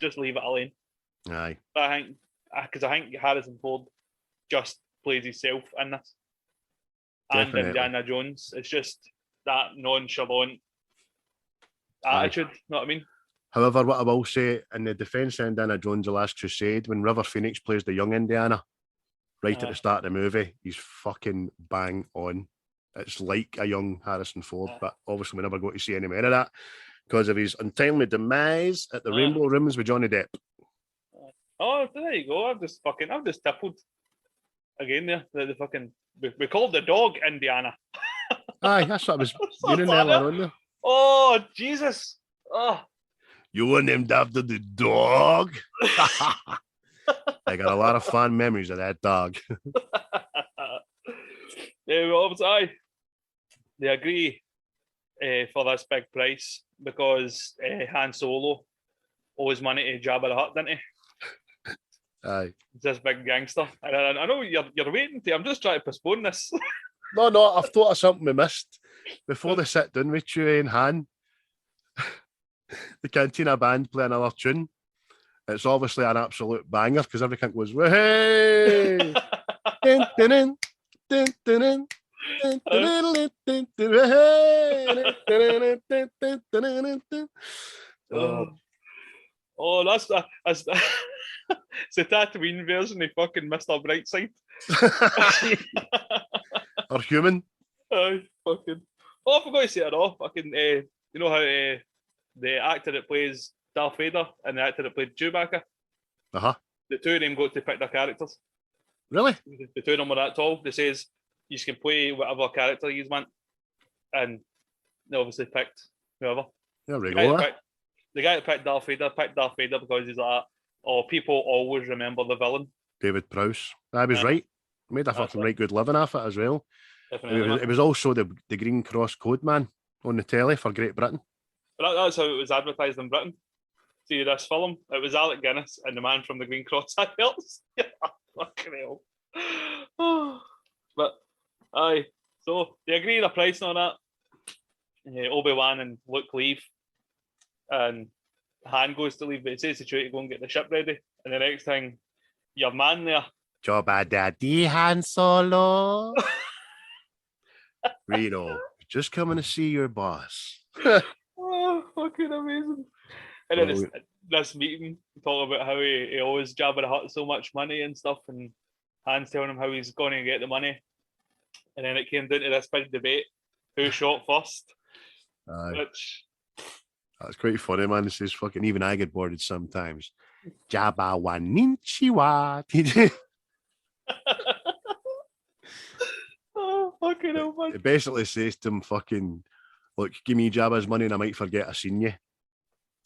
Just leave it alone. Aye. I think Harrison Ford just plays himself in this. Definitely. And Indiana Jones. It's just that nonchalant attitude. You know what I mean? However, what I will say, in the defence of Indiana Jones: The Last Crusade, when River Phoenix plays the young Indiana, right at the start of the movie, he's fucking bang on. It's like a young Harrison Ford, but obviously we never got to see any more of that because of his untimely demise at the Rainbow Rooms with Johnny Depp. Oh, there you go. I've just tippled again there. The fucking we called the dog Indiana. Aye, that's what I was meaning earlier on there. Oh, Jesus. Oh. You were named after the dog? I got a lot of fond memories of that dog. They agree for this big price because Han Solo owes money to Jabba the Hutt, didn't he? Aye. He's this big gangster. And I know you're waiting to. I'm just trying to postpone this. No, I've thought of something we missed. Before they sit down with Chewie and Han, the Cantina band play another tune. It's obviously an absolute banger because everything goes, hey! Dun, dun, dun, dun, dun, dun, dun. Oh, that's it's the Tatooine version of fucking Mr. Brightside. Or human. Aye, fucking. Oh, I forgot to say it all. Fucking, you know how the actor that plays Darth Vader and the actor that played Chewbacca, the two of them got to pick their characters. Really? The two of them were that tall. They says you can play whatever character you want, and they obviously picked whoever. There we go. The guy that picked Darth Vader because he's like, oh, people always remember the villain. David Prowse. I was right. Made a fucking right good living off it as well. Definitely. It was also the Green Cross Code man on the telly for Great Britain. But that's how it was advertised in Britain. See this film? It was Alec Guinness and the man from the Green Cross adverts. Fucking hell. But aye, so they agree the price on that. Obi-Wan and Luke leave, and Han goes to leave, but it says to Chewie to go and get the ship ready. And the next thing, your man there. Job daddy Han Solo. Reno, just coming to see your boss. Oh, fucking amazing. And then this meeting, talk about how he owes Jabba the Hutt so much money and stuff, and Han's telling him how he's going to get the money. And then it came down to this big debate, who shot first. Which... That's quite funny, man. This is fucking, even I get bored sometimes. Jabba wa ninchiwa. Oh, fucking hell, man. It basically says to him, fucking, look, give me Jabba's money and I might forget I seen you.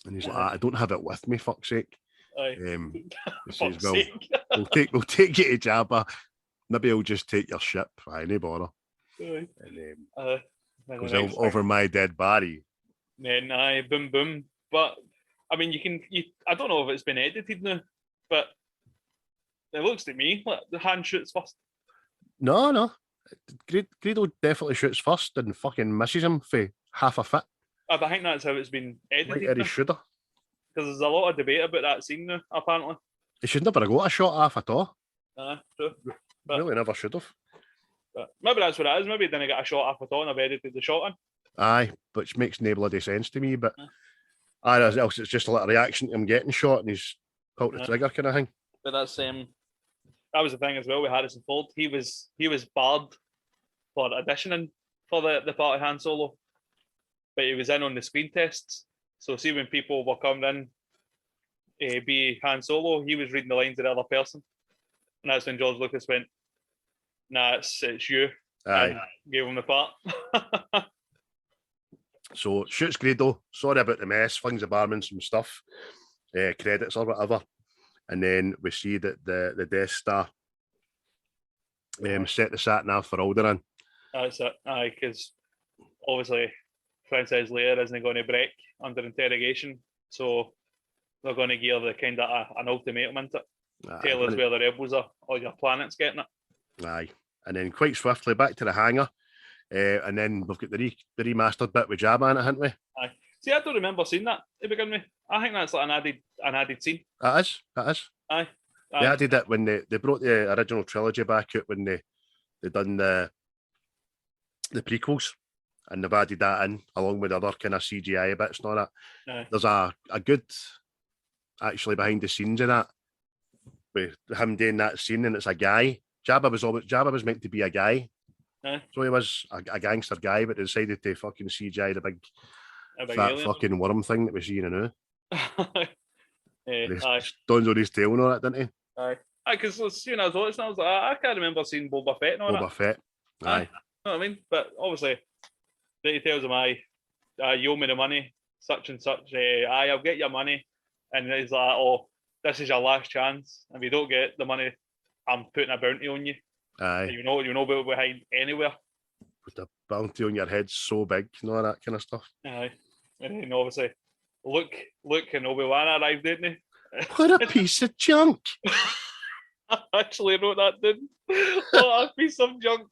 And he's like, I don't have it with me, fuck's sake. He says, well, we'll take you to Jabba. Maybe I'll just take your ship. Aye, no bother. And goes over my dead body. Then boom, boom. But I mean, I don't know if it's been edited now, but it looks to me like the hand shoots first. No. Greedo definitely shoots first and fucking misses him for half a foot. I think that's how it's been edited. Right, he should have. Because there's a lot of debate about that scene now, apparently. He should never have got a shot off at all. True. But, really never should have. But maybe that's what it is. Maybe he didn't get a shot off at all and I've edited the shot in. Aye, which makes no bloody sense to me. But else it's just a little reaction to him getting shot and he's pulled the trigger kind of thing. But that was the thing as well with Harrison Ford. He was barred for auditioning for the part of Han Solo, but he was in on the screen tests. So see when people were coming in be Han Solo, he was reading the lines of the other person, and that's when George Lucas went, "Nah, it's you," and gave him the part. So shoot's great though. Sorry about the mess. Flings the barman some stuff, credits or whatever, and then we see that the Death Star set the sat nav for Alderaan. That's it. Aye, because obviously Princess Leia isn't going to break under interrogation, so they're going to give her the kind of an ultimatum into it. Tell us where the rebels are, or your planet's getting it. Aye, and then quite swiftly back to the hangar. And then we've got the remastered bit with Jabba in it, haven't we? Aye. See, I don't remember seeing that to begin with. I think that's like an added scene. That is. Aye. They added it when they brought the original trilogy back out when they done the prequels, and they've added that in along with other kind of CGI bits and all that. Aye. There's a good actually behind the scenes in that with him doing that scene, and it's a guy. Jabba was meant to be a guy. So he was a gangster guy, but they decided to fucking CGI the big fat alien. Fucking worm thing that we see in now. Stones on his tail and all that, didn't he? Aye. Because I was watching, I was like, I can't remember seeing Boba Fett and all that. Boba Fett. Aye. You know what I mean? But obviously, he tells him, you owe me the money, such and such. I'll get your money. And he's like, oh, this is your last chance. If you don't get the money, I'm putting a bounty on you. Aye. You know behind anywhere. With the bounty on your head so big and all that kind of stuff. Aye. And then obviously Luke and Obi-Wan arrived, didn't they? What a piece of junk. I actually wrote that, didn't I? What a piece of junk.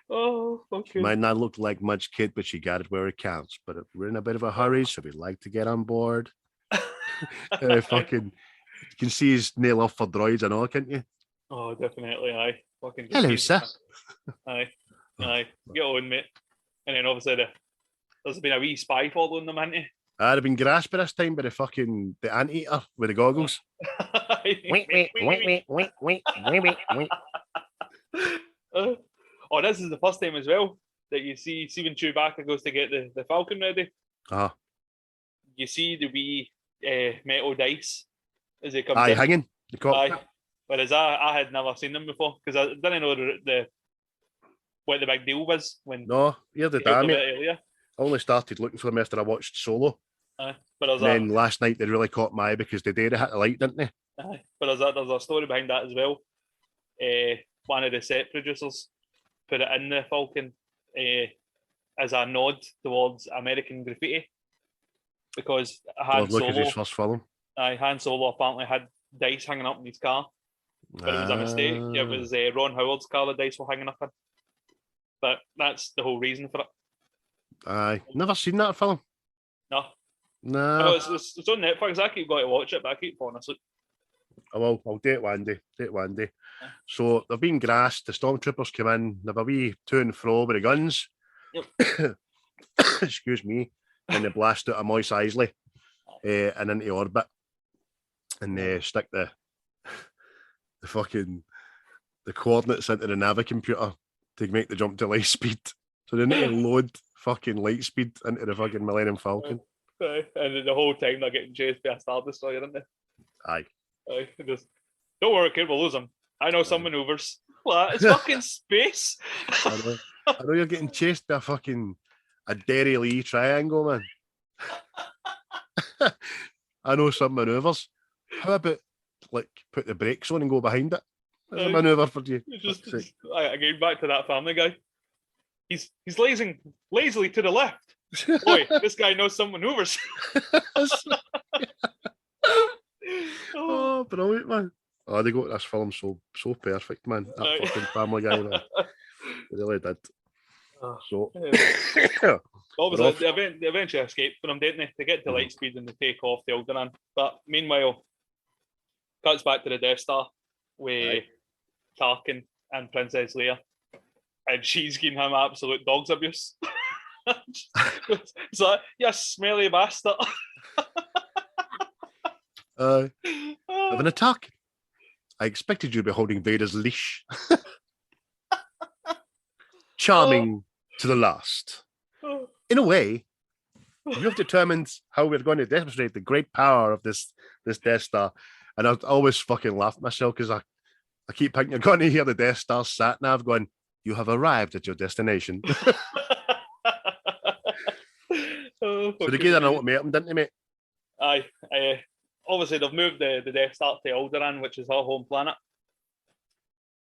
Oh, okay. Might not look like much, kid, but she got it where it counts. But we're in a bit of a hurry, so we'd like to get on board. Fucking, you can see his nail off for droids and all, can't you? Oh, definitely, aye. Fucking hello, sir. Aye. Get on, mate. And then obviously there's been a wee spy following them, hasn't he? I'd have been grasped by this time by the anteater with the goggles. Wait. Oh, this is the first time as well that you see when Chewbacca goes to get the Falcon ready. You see the wee metal dice as they come in. Hanging. Whereas I had never seen them before because I didn't know what the big deal was when. No, you're the damn it. I only started looking for them after I watched Solo. But then last night they really caught my eye because they did hit the light, didn't they? But there's a story behind that as well. One of the set producers put it in the Falcon as a nod towards American graffiti because Han Solo apparently had dice hanging up in his car, but it was a mistake. It was Ron Howard's car the dice were hanging up in. But that's the whole reason for it. Aye, never seen that film. No. It's on Netflix. I keep going to watch it, but I keep falling asleep. I'll do it one day. Yeah. So they've been grassed. The stormtroopers come in. They've a wee to and fro with the guns. Yep. Excuse me. And they blast out of Mos Eisley and into orbit, and they stick the coordinates into the Navi computer to make the jump to light speed. So they need to load fucking light speed into the fucking Millennium Falcon. And the whole time they're getting chased by a Star Destroyer, aren't they? Aye. Just, don't worry, kid, we'll lose them. I know some maneuvers. What? It's fucking space. I know you're getting chased by a Derry Lee triangle, man. I know some maneuvers. How about put the brakes on and go behind it? There's a manoeuvre for you. Again, back to that Family Guy. He's lazily to the left. Boy, this guy knows some maneuvers. Oh, brilliant, man. Oh, they got this film so perfect, man. That fucking Family Guy, man. They really did. So, obviously, they eventually escape from them, didn't they? They get to light speed and they take off the Alderaan. But meanwhile, cuts back to the Death Star with Tarkin and Princess Leia, and she's giving him absolute dog's abuse. It's like, you smelly bastard. Have an attack. I expected you to be holding Vader's leash. Charming to the last. In a way, you have determined how we're going to demonstrate the great power of this Death Star. And I always fucking laugh at myself because I keep thinking you're going to hear the Death Star sat nav going, you have arrived at your destination. So they gave an ultimatum, didn't they, mate? Aye. Obviously, they've moved the Death Star to Alderaan, which is her home planet.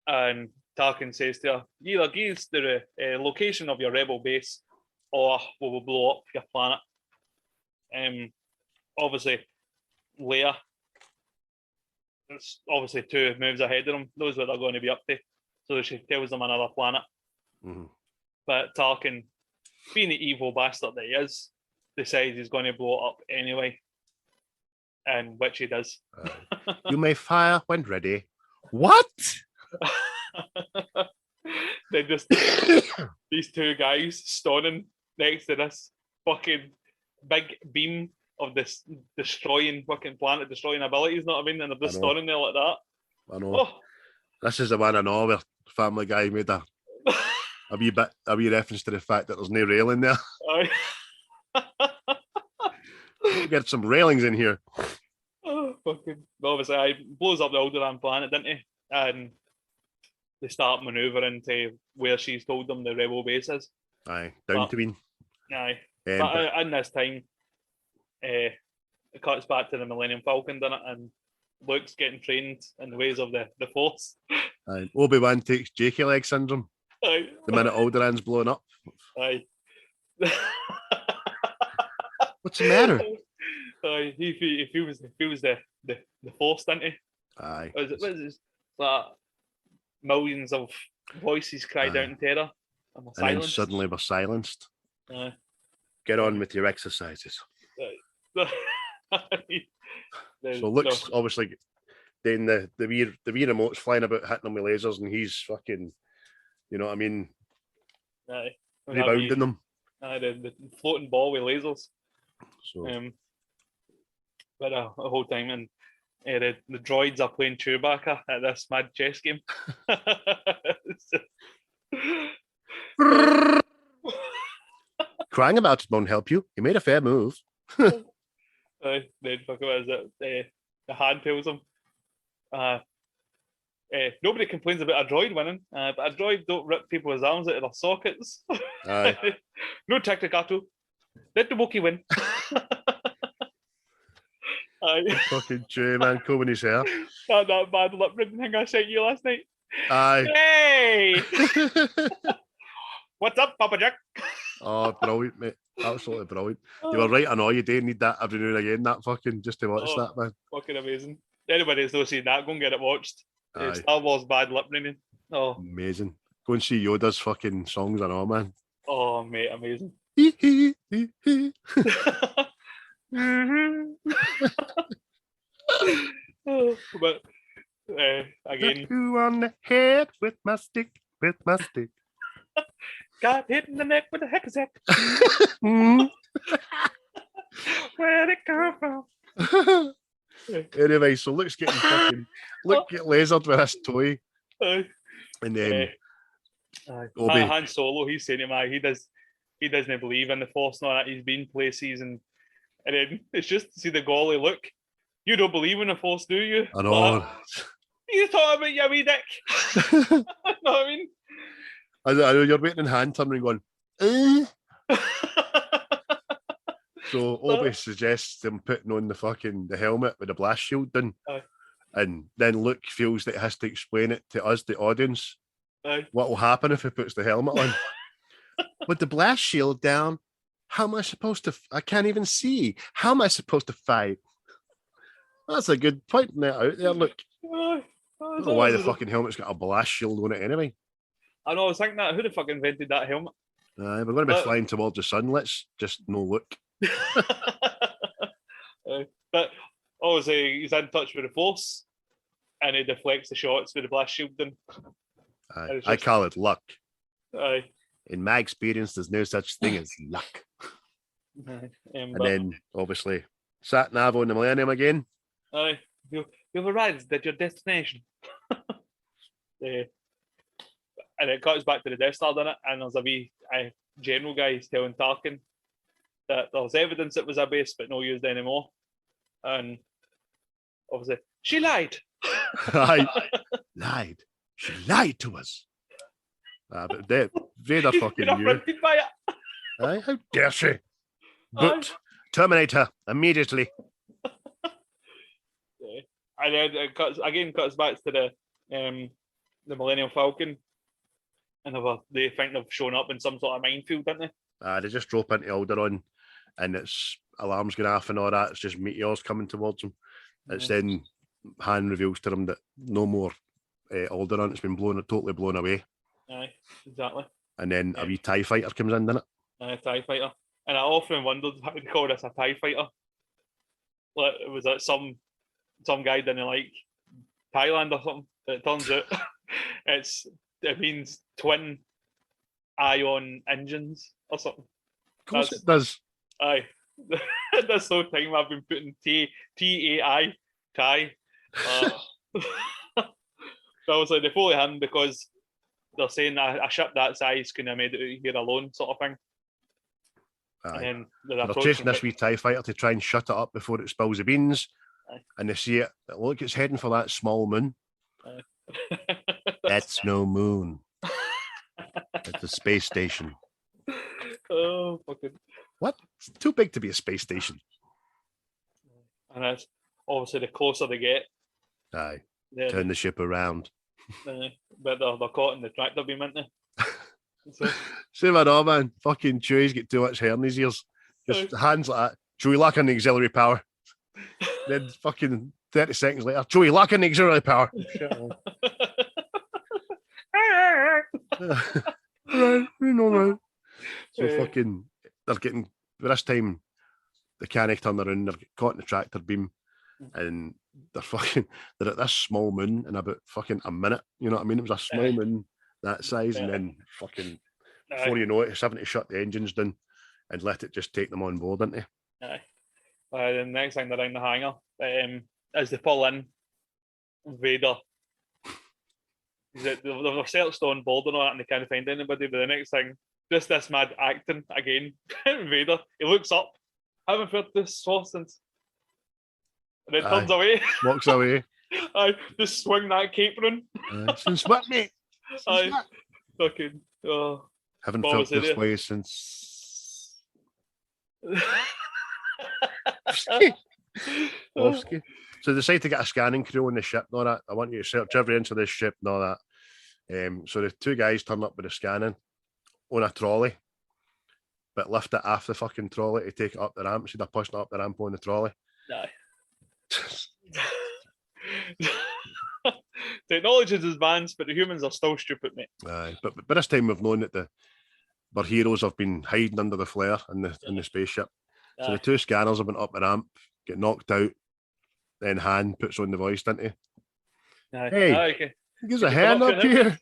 And Tarkin says to her, either give us the location of your rebel base or we will blow up your planet. Obviously, Leia, it's obviously 2 moves ahead of them, knows what they're going to be up to. So she tells them another planet. Mm-hmm. But Tarkin, being the evil bastard that he is, decides he's going to blow it up anyway. And which he does. You may fire when ready. What? They just these 2 guys standing next to this fucking big beam of this destroying fucking planet destroying abilities, know what I mean? And they're just standing there like that. I know. Oh. This is the one I know where Family Guy made a wee reference to the fact that there's no railing there. We'll get some railings in here. Oh, fucking. Obviously, I blows up the Alderaan planet, didn't he? And they start manoeuvring to where she's told them the rebel base is. Aye, Dantooine. Aye. But in this time, it cuts back to the Millennium Falcon, doesn't it? And Luke's getting trained in the ways of the Force. Aye. Obi-Wan takes Jakey leg syndrome. Aye. The minute Alderaan's blowing up. Aye. What's the matter? He feels the Force, didn't he? Aye. What is it? That millions of voices cried out in terror. And then suddenly we're silenced. Get on with your exercises. So Luke's obviously doing the wee remote's flying about hitting them with lasers, and he's fucking, you know what I mean? Aye. Rebounding them. Aye, the floating ball with lasers. So. But the whole time, and the droids are playing Chewbacca at this mad chess game. Crying about it won't help you. You made a fair move. Then fuck what is it? The hand tells him. Nobody complains about a droid winning, but a droid don't rip people's arms out of their sockets. No tacticato. Let the Wookiee win. Fucking Chewie, man, combing his hair. That bad lip reading thing I sent you last night. Aye. Hey! What's up, Papa Jack? Oh, brilliant, mate. Absolutely brilliant. You were right, I know you do need that every now and again, that fucking, just to watch that, man. Fucking amazing. Anybody that's not seen that, go and get it watched. Star Wars bad lip reading. Oh. Amazing. Go and see Yoda's fucking songs and all, man. Oh, mate, amazing. But again, you on the head with my stick, got hit in the neck with a heck-a-sack. Where'd it come from? Anyway, so Luke's getting fucking Luke get lasered with this toy, and then Han Solo, he's saying to him, he doesn't believe in the Force, not that he's been places, and then it's just to see the golly look. You don't believe in the Force, do you? I know. You talking about your wee dick. You know what I mean? I know you're waiting in hand turning going, So Obi suggests them putting on the helmet with the blast shield done. And then Luke feels that he has to explain it to us, the audience. What will happen if he puts the helmet on? With the blast shield down, how am I supposed to? I can't even see. How am I supposed to fight? That's a good point out there. Look, I don't know why the fucking helmet's got a blast shield on it anyway. I know. I was thinking that. Who the fuck invented that helmet? We're going to be flying towards the sun. Let's just no look. But obviously he's in touch with the Force, and he deflects the shots with the blast shield. I call it luck. Aye. In my experience, there's no such thing as luck. And then, obviously, sat nav on the Millennium again. Aye. You've arrived at your destination. And it cuts back to the Death Star, doesn't it? And there's a wee general guy telling Tarkin that there's evidence it was a base, but no used anymore. And obviously, she lied. Lied. She lied to us. But Vader fucking knew. By it. Aye, how dare she? But terminate her immediately. And then it cuts back to the Millennium Falcon, and they think they've shown up in some sort of minefield, don't they? They just drop into Alderaan, and it's alarms going off and all that. It's just meteors coming towards them. It's then Han reveals to them that no more Alderaan. It's been totally blown away. Aye, exactly. And then a wee TIE fighter comes in, doesn't it? Aye, TIE fighter. And I often wondered how to call this a TIE fighter. Like, it was like some guy didn't like Thailand or something. But it turns out it means twin ion engines or something. Of course it does. Aye. This whole time I've been putting TAI, TIE. So I was like, they fully him because they're saying a ship that size couldn't have made it here alone, sort of thing. Aye. And they're chasing this wee TIE fighter to try and shut it up before it spills the beans. Aye. And they see it. Look, it's heading for that small moon. That's no moon. It's a space station. Oh, fucking. What? It's too big to be a space station. And that's obviously the closer they get. Aye. Turn the ship around. But they're caught in the tractor beam, aren't they? Same at all, man. Fucking Chewie's got too much hair in his ears. Just hands like that. Chewie lacking the auxiliary power. Then fucking 30 seconds later, Chewie lacking the auxiliary power. Right, we know, right. So fucking, they're getting, this time, they can't turn around, they're caught in the tractor beam, and they're at this small moon in about fucking a minute, you know what I mean? It was a small moon that size, and then fucking, before you know it, it's having to shut the engines down and let it just take them on board, didn't they? Aye. The next thing they're in the hangar, as they pull in, Vader. They've searched on board and all that, and they can't find anybody. But the next thing, just this mad acting again, Vader. He looks up, haven't felt this sauce since, and then turns away. Walks away. I just swing that cape run. Since what, mate? Fucking. Haven't felt this way since. Off-ski. So they decide to get a scanning crew on the ship and all that. I want you to search every inch of this ship and all that. So the two guys turn up with the scanning on a trolley, but lift it off the fucking trolley to take it up the ramp. So they're pushing it up the ramp on the trolley. Technology is advanced, but the humans are still stupid, mate. Aye, but by this time we've known that our heroes have been hiding under the flare in the spaceship. So the two scanners have been up the ramp, get knocked out. Then Han puts on the voice, doesn't he? Hey, gives a hand up here.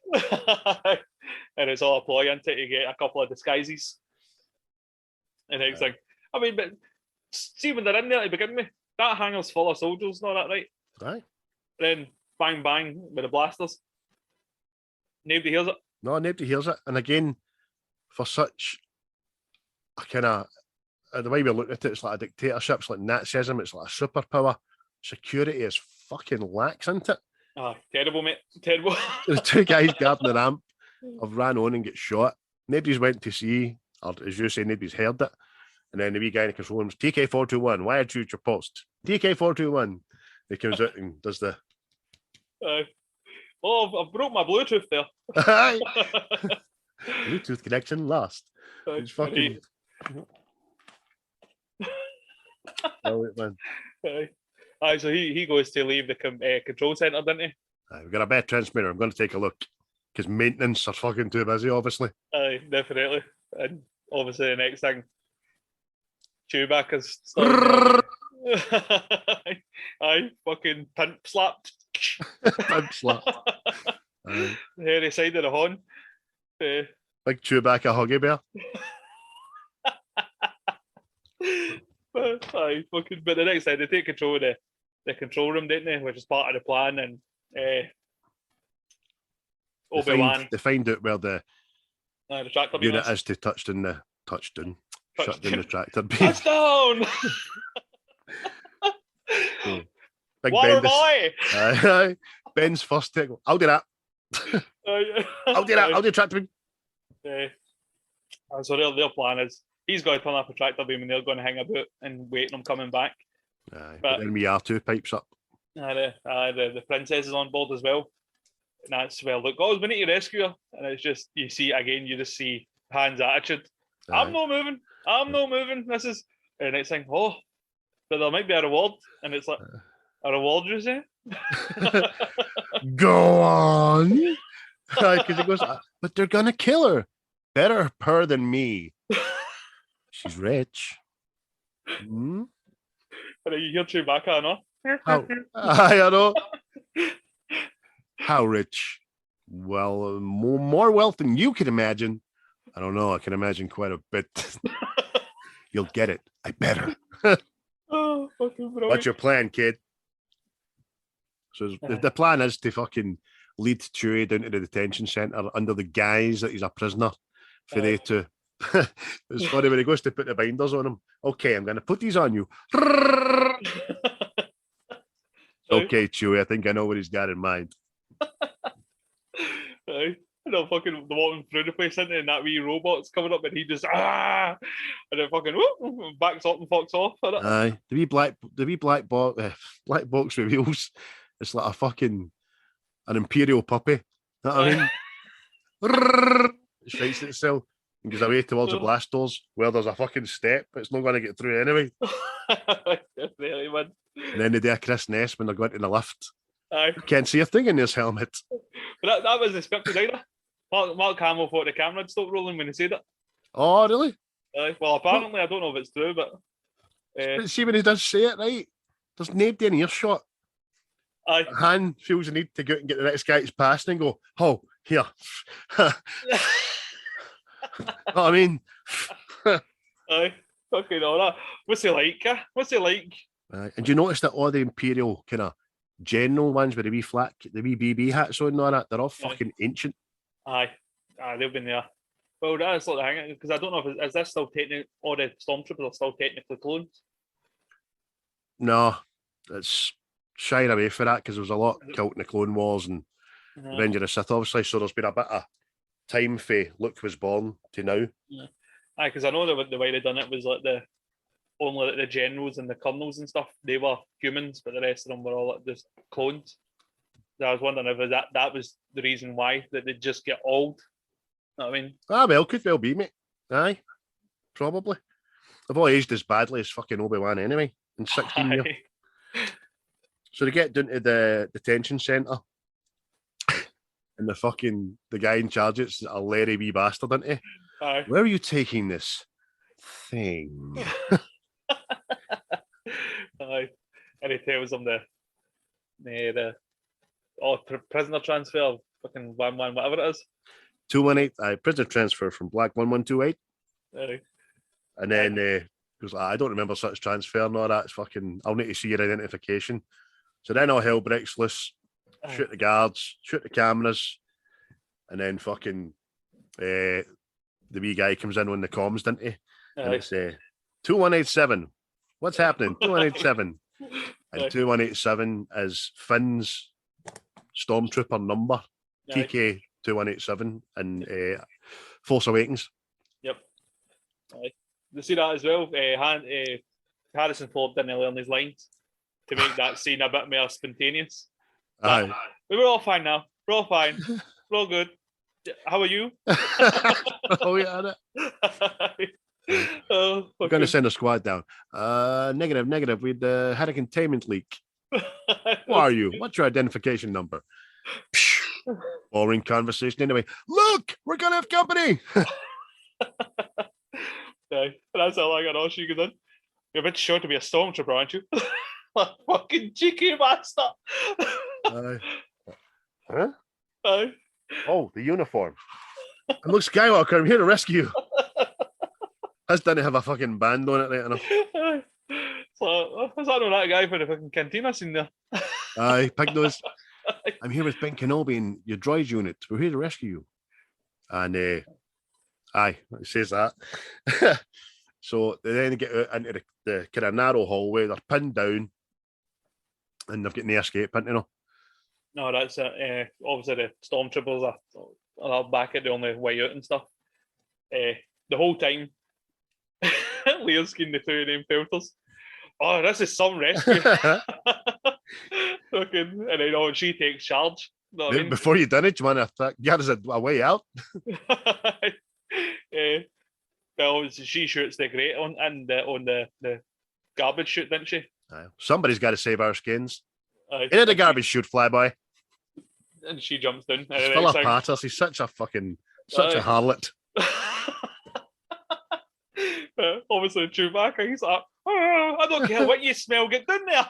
And it's all a ploy, isn't it, to get a couple of disguises. And everything. I mean, but see when they're in there to begin with, that hangar's full of soldiers, not that right? Right. Then bang bang with the blasters. Nobody hears it. No, nobody hears it. And again, for such a kind of the way we look at it, it's like a dictatorship, it's like Nazism, it's like a superpower. Security is fucking lax, isn't it? Oh, terrible, mate. Terrible. The two guys guarding the ramp have ran on and get shot. Nobody's went to see, or as you say, nobody's heard it. And then the wee guy in the control room is TK421, why did you your post? TK421. He comes out and does the. I've broke my Bluetooth there. Bluetooth connection lost. It's fucking. Oh, wait, man. So he goes to leave the control center, doesn't he? We've got a bad transmitter. I'm going to take a look because maintenance are fucking too busy, obviously. Aye, definitely. And obviously the next thing, Chewbacca's starting. Aye, fucking pimp slapped. Pimp slapped. The hairy side of the horn. Big Chewbacca huggy bear. Aye, fucking. But the next time they take control of the control room, didn't they? Which is part of the plan, and Obi-Wan. They find out where the tractor beam unit is to touchdown the tractor beam. Touchdown! So, Big Water Ben boy! Ben's first take. I'll do that. I'll do that. I'll do tractor beam. So their plan is he's going to turn up a tractor beam and they're going to hang about and wait on him coming back. But then R2 pipes up. The princess is on board as well. And that's where, look, we need to rescue her. And it's just, you see, again, you just see Han's attitude. I'm not moving. This is, and it's like, but there might be a reward. And it's like, a reward, you say? Go on. Because he goes, but they're going to kill her. Better her than me. She's rich. Hmm? And you hear Chewbacca, I know. I know. How rich? Well, more wealth than you can imagine. I don't know. I can imagine quite a bit. You'll get it. I better. Oh, fucking brilliant. What's your plan, kid? So the plan is to fucking lead Chewie down to the detention center under the guise that he's a prisoner for they to. It's funny when he goes to put the binders on him. Okay, I'm going to put these on you. Okay, Chewie, I think I know what he's got in mind. Fucking walking through the place, and that wee robot's coming up, and he just and then fucking backs up and fucks off. Aye, the wee black box reveals it's like a fucking an imperial puppy. You know what I mean? It strikes itself and goes away towards the blast doors where there's a fucking step, but it's not going to get through anyway. Definitely, man. And then they do a Chris Ness when they're going to the lift. Aye. Can't see a thing in this helmet. But that was the scripted either. Mark Hamill thought the camera had stopped rolling when he said it. Oh, really? Well, apparently, I don't know if it's true, but... see, when he does say it, right, there's nobody in earshot. Aye. Han feels the need to go out and get the next guy to pass and go, oh, here. Know what I mean? Aye. Fucking all that. What's he like? And do you notice that all the Imperial kind of general ones with the wee BB hats on and all that, they're all fucking ancient. Aye, they've been there. Well, that's like the hang, because I don't know if is this still technically, all the stormtroopers are still technically clones. No, it's shying away for that because there was a lot killed in the Clone Wars and Revenge of the Sith, obviously. So there's been a bit of time for Luke was born to now. Yeah. Aye, because I know that the way they done it was like only the generals and the colonels and stuff, they were humans, but the rest of them were all just clones. So I was wondering if that was the reason why, that they just get old. You know what I mean? Well, could well be, mate. Aye, probably. They've all aged as badly as fucking Obi-Wan anyway, in 16 years. So they get down to the detention centre, and the guy in charge, it's a Larry wee bastard, isn't he? Aye. Where are you taking this thing? Aye. And he tells them the prisoner transfer, fucking 1-1, whatever it is. 218, prisoner transfer from Black 1128. Aye. And then goes, I don't remember such transfer and all that. It's fucking, I'll need to see your identification. So then all hell breaks loose. Shoot the guards, shoot the cameras, and then fucking the wee guy comes in on the comms, didn't he? And it's 2187. What's happening? 2187. And 2187 is Finn's stormtrooper number, TK 2187 and Force Awakens. Yep. You see that as well. Harrison Ford didn't learn his lines to make that scene a bit more spontaneous. Aye. We're all fine now. We're all fine. We're all good. How are you? Oh, yeah. We're going to send a squad down. Negative. We'd had a containment leak. Who are you? What's your identification number? Boring conversation anyway. Look, we're going to have company. That's all I got. All she goes in. You're a bit sure to be a stormtrooper, aren't you? Fucking cheeky bastard. Huh? Aye. Oh, the uniform. I'm Luke Skywalker. I'm here to rescue you. This didn't have a fucking band on it, right enough. So, is that not that guy for the fucking cantina scene there? Aye, pig nose. I'm here with Ben Kenobi and your droids unit. We're here to rescue you. And aye, it says that. So they then get out into the kind of narrow hallway. They're pinned down, and they've got no escape into them. No, that's it. Obviously, the stormtroopers are back at the only way out and stuff. The whole time, Leia's getting the two of them filters. Oh, this is some rescue. Fucking, and then she takes charge. You know what I mean? Before you done it, you want to get us a way out. Well, she shoots the grate on the garbage chute, didn't she? Aye. Somebody's got to save our skins. Into the garbage chute, flyboy. And she jumps down. Philip Patters, he's such a harlot. Obviously, Chewbacca, he's like, oh, I don't care what you smell, get down there.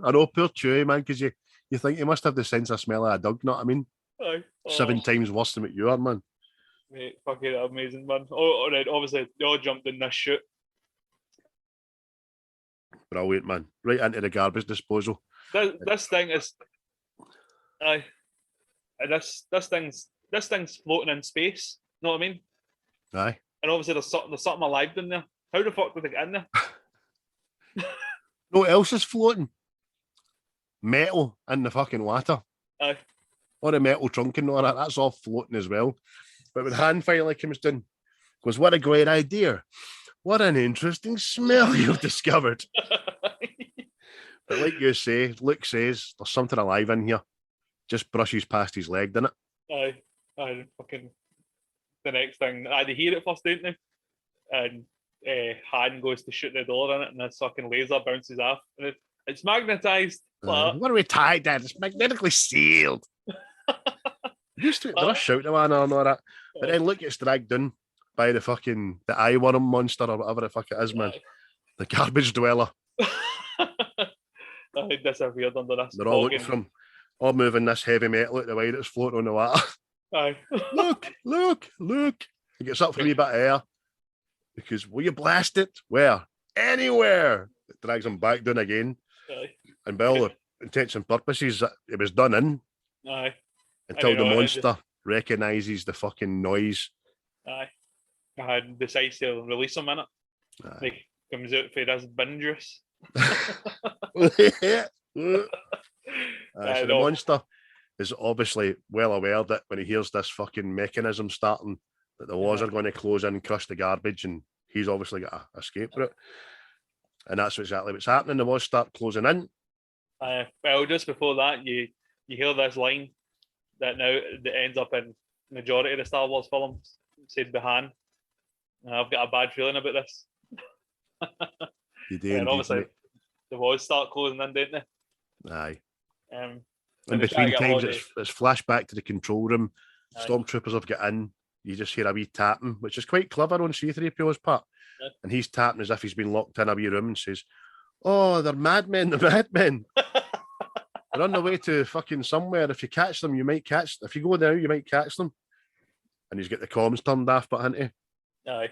I know, poor Chewie, man, because you think you must have the sense of smell of a dog, know what I mean? 7 times worse than what you are, man. Mate, fucking amazing, man. Oh, right, obviously, they all jumped in this chute. Brilliant, man. Right into the garbage disposal. This thing is, and this thing's floating in space. Know what I mean? Aye. And obviously there's something alive in there. How the fuck did they get in there? No, what else is floating? Metal in the fucking water. Aye. Or the metal trunk and all that. That's all floating as well. But when Han finally comes down, goes, what a great idea. What an interesting smell you've discovered. But like you say, Luke says, there's something alive in here. Just brushes past his leg, doesn't it? Aye. Fucking the next thing, they hear it first, don't they? And Han goes to shoot the door in it, and this fucking laser bounces off. And it's magnetized. What are we tied at? It's magnetically sealed. They're shouting at one and all that. But then Luke gets dragged down by the eye worm monster or whatever the fuck it is, man. The garbage dweller. I disappeared under this. They're all looking from moving this heavy metal out the way that's floating on the water. Aye. Look. He gets up for a wee bit of air. Because will you blast it? Where? Anywhere. It drags him back down again. Aye. And by all the intents and purposes, it was done in. Aye. Until the monster recognises the fucking noise. Aye. And decides to release him in it. Aye. Like, comes out for this bin juice. So the monster is obviously well aware that when he hears this fucking mechanism starting, that the walls are going to close in, crush the garbage, and he's obviously got a escape route. And that's exactly what's happening. The walls start closing in. Well, just before that, you hear this line that ends up in majority of the Star Wars films, said by Han. I've got a bad feeling about this. And obviously, the walls start closing in, don't they? Aye. In between times, it's flashback to the control room. Aye. Stormtroopers have got in. You just hear a wee tapping, which is quite clever on C-3PO's part. Yeah. And he's tapping as if he's been locked in a wee room and says, oh, they're madmen. They're on the way to fucking somewhere. If you catch them, you might catch. If you go now, you might catch them. And he's got the comms turned off, but hasn't he? Aye.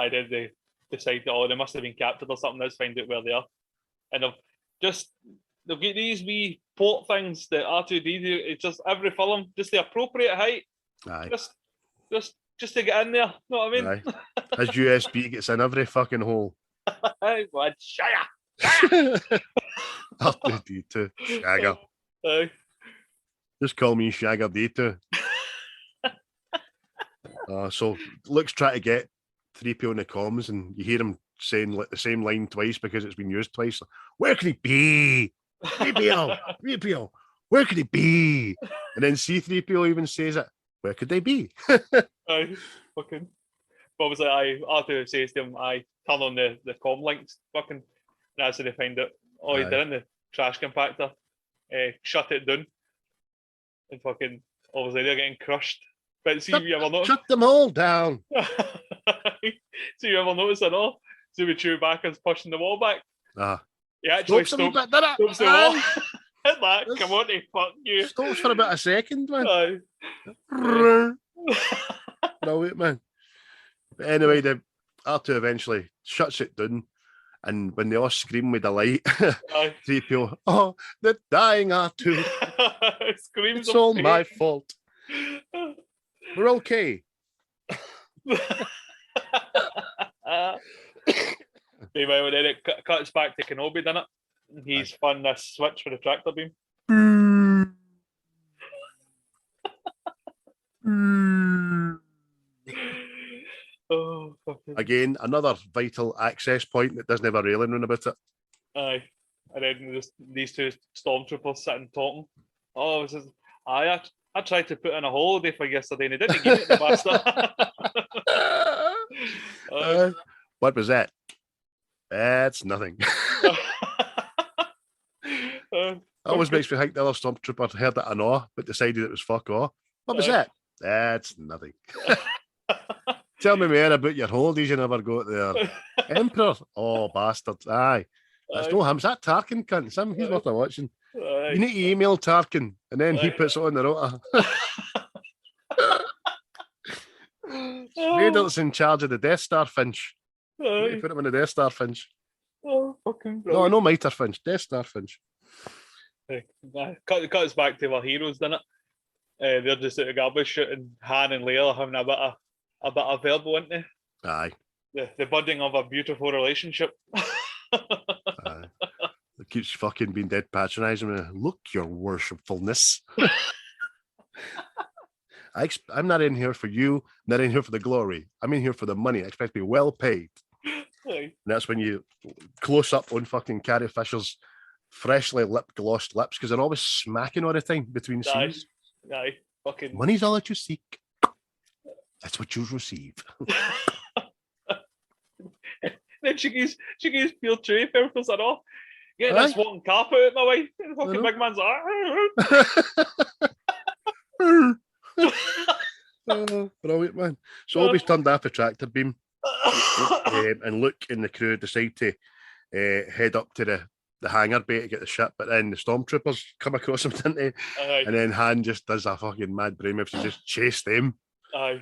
Did they decide that, they must have been captured or something? Let's find out where they are. And they've got these wee port things that R2D2, it's just every film, just the appropriate height. Aye. Just to get in there. Know what I mean? Aye. His USB gets in every fucking hole. Aye, what? Shagger! R2D2. Shagger. Aye. Just call me Shagger D2. So Luke's trying to get 3PO in the comms, and you hear him saying the same line twice because it's been used twice. Where could he be? 3PO, where could he be? And then C-3PO even says it. Where could they be? Aye, fucking. But obviously, Arthur says to him, turn on the comm links, fucking. And that's how they find out. He's in the trash compactor. Shut it down. And fucking, obviously, they're getting crushed. But see if you ever notice. Shut them all down. See if you ever notice at all. See with Chewbacca's pushing the wall back. He actually stops the wall. Hit that, come on, fuck you. Stops for about a second, man. Aye. Brilliant, man. But anyway, the R2 eventually shuts it down, and when they all scream with delight, 3PO, oh, the dying R2. It's all my fault. We're okay. Anyway, when it cuts back to Kenobi, doesn't it? He's spun this switch for the tractor beam. Oh, again, another vital access point that doesn't have a railing round about it. Aye. And then just these two stormtroopers sitting talking. Oh, this is, I tried to put in a holiday for yesterday and they didn't give it, the bastard. What was that? That's nothing. Always makes me think the other stormtrooper heard it and awe, but decided it was fuck off. What was that? That's nothing. Tell me more about your holidays you never go there. Emperor? Oh, bastards. Aye. That's no him. Is that Tarkin, cunt? He's worth watching. You need to email Tarkin, and then he puts it on the rota. Vader's in charge of the Death Star, Finch. You put him on the Death Star, Finch. Oh, fucking brilliant. No, Mitre Finch. Death Star, Finch. Cut us back to our heroes, didn't it? They're just out of garbage shooting. Han and Leia having a bit of verbal, aren't they? Aye. The budding of a beautiful relationship. Aye. It keeps fucking being dead patronising me. Look, your worshipfulness. I'm not in here for you. I'm not in here for the glory. I'm in here for the money. I expect to be well paid. Aye. And that's when you close up on fucking Carrie Fisher's freshly glossed lips, because they're always smacking all the time between scenes. Aye. Fucking money's all that you seek. That's what you receive. Then she gives pure tray filters and all. Get this walking carpet out of my way. The fucking big man's like, brilliant, man. So always turned off a tractor beam, and Luke and the crew decide to head up to the hangar bay to get the ship, but then the stormtroopers come across him, didn't they? And then Han just does a fucking mad brainwave to just chase them. Aye.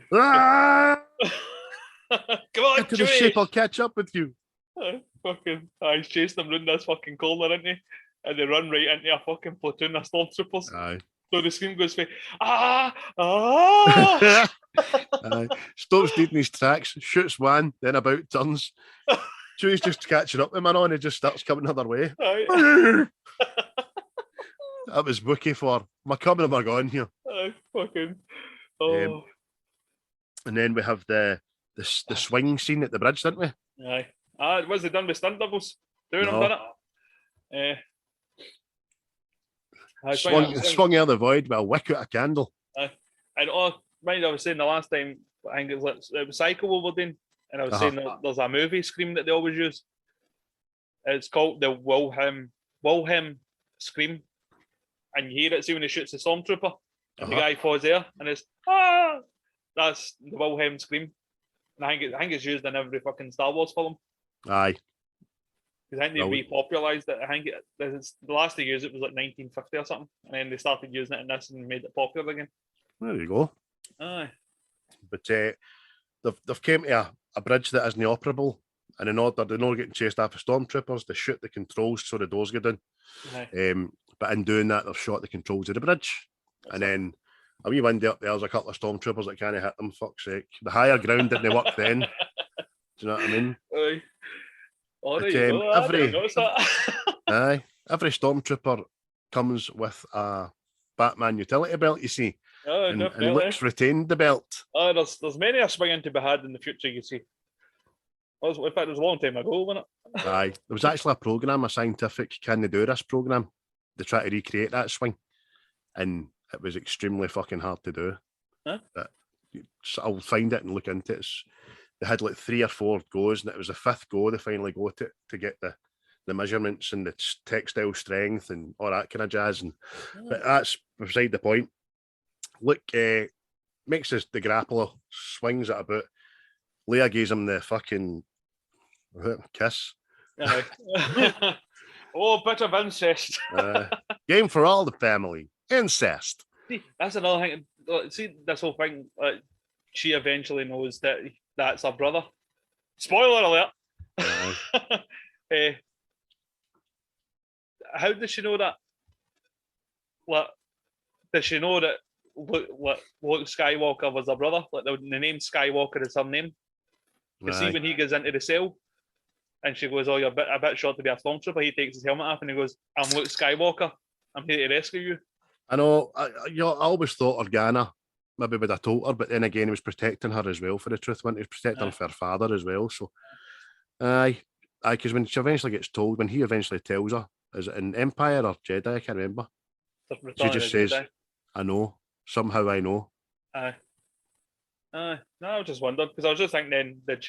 Come on, get to the ship, I'll catch up with you. He's chasing them round this fucking corner, isn't he? And they run right into a fucking platoon of stormtroopers. Aye. So the scream goes for stops deep in his tracks, shoots one, then about turns. Chewie's just catching up with him and he just starts coming the other way. That was Wookiee for my coming and my gone here. And then we have the swing scene at the bridge, didn't we? Aye. Was they done with stunt doubles? Doing them, done it? Swung out of the void with a wick out a candle. And mind, I was saying the last time, I think it was Psycho we were doing, and I was saying there's a movie scream that they always use. It's called the Wilhelm scream, and you hear it, see when he shoots the stormtrooper, and the guy falls there, and it's that's the Wilhelm scream. And I think it's used in every fucking Star Wars film. Aye. Because I think they repopularised it. I think the last they used it was like 1950 or something, and then they started using it in this and made it popular again. There you go. Aye. But they've came to a bridge that isn't operable, and in order they're not getting chased after stormtroopers, they shoot the controls so the doors go down. But in doing that, they've shot the controls of the bridge. And then a wee window up there's a couple of stormtroopers that can't hit them, fuck's sake. The higher ground didn't work then. Do you know what I mean? Aye. Every stormtrooper comes with a Batman utility belt, you see. And Luke's retained the belt. There's many a swinging to be had in the future, you see. In fact, it was a long time ago, wasn't it? Aye. There was actually a programme, a scientific Can They Do This programme. They try to recreate that swing. And it was extremely fucking hard to do. But I'll find it and look into it. They had like 3 or 4 goes, and it was the 5th go they finally got it to get the measurements and the textile strength and all that kind of jazz. But that's beside the point. Luke makes the grappler, swings it about. Leia gives him the fucking kiss. Oh, bit of incest. Game for all the family. Incest. See, that's another thing. See, this whole thing, she eventually knows that that's her brother. Spoiler alert. How does she know that? What does she know that Luke Skywalker was her brother? Like the name Skywalker is her name. You see when he goes into the cell and she goes, "Oh, you're a bit short to be a stormtrooper." He takes his helmet off and he goes, "I'm Luke Skywalker. I'm here to rescue you." I know. I always thought Organa maybe would have told her, but then again, he was protecting her as well. For the truth, he was protecting her for her father as well. So, because when she eventually gets told, when he eventually tells her, is it an Empire or Jedi? I can't remember. She just says, Jedi. "I know. Somehow I know." No, I was just wondering because I was just thinking then did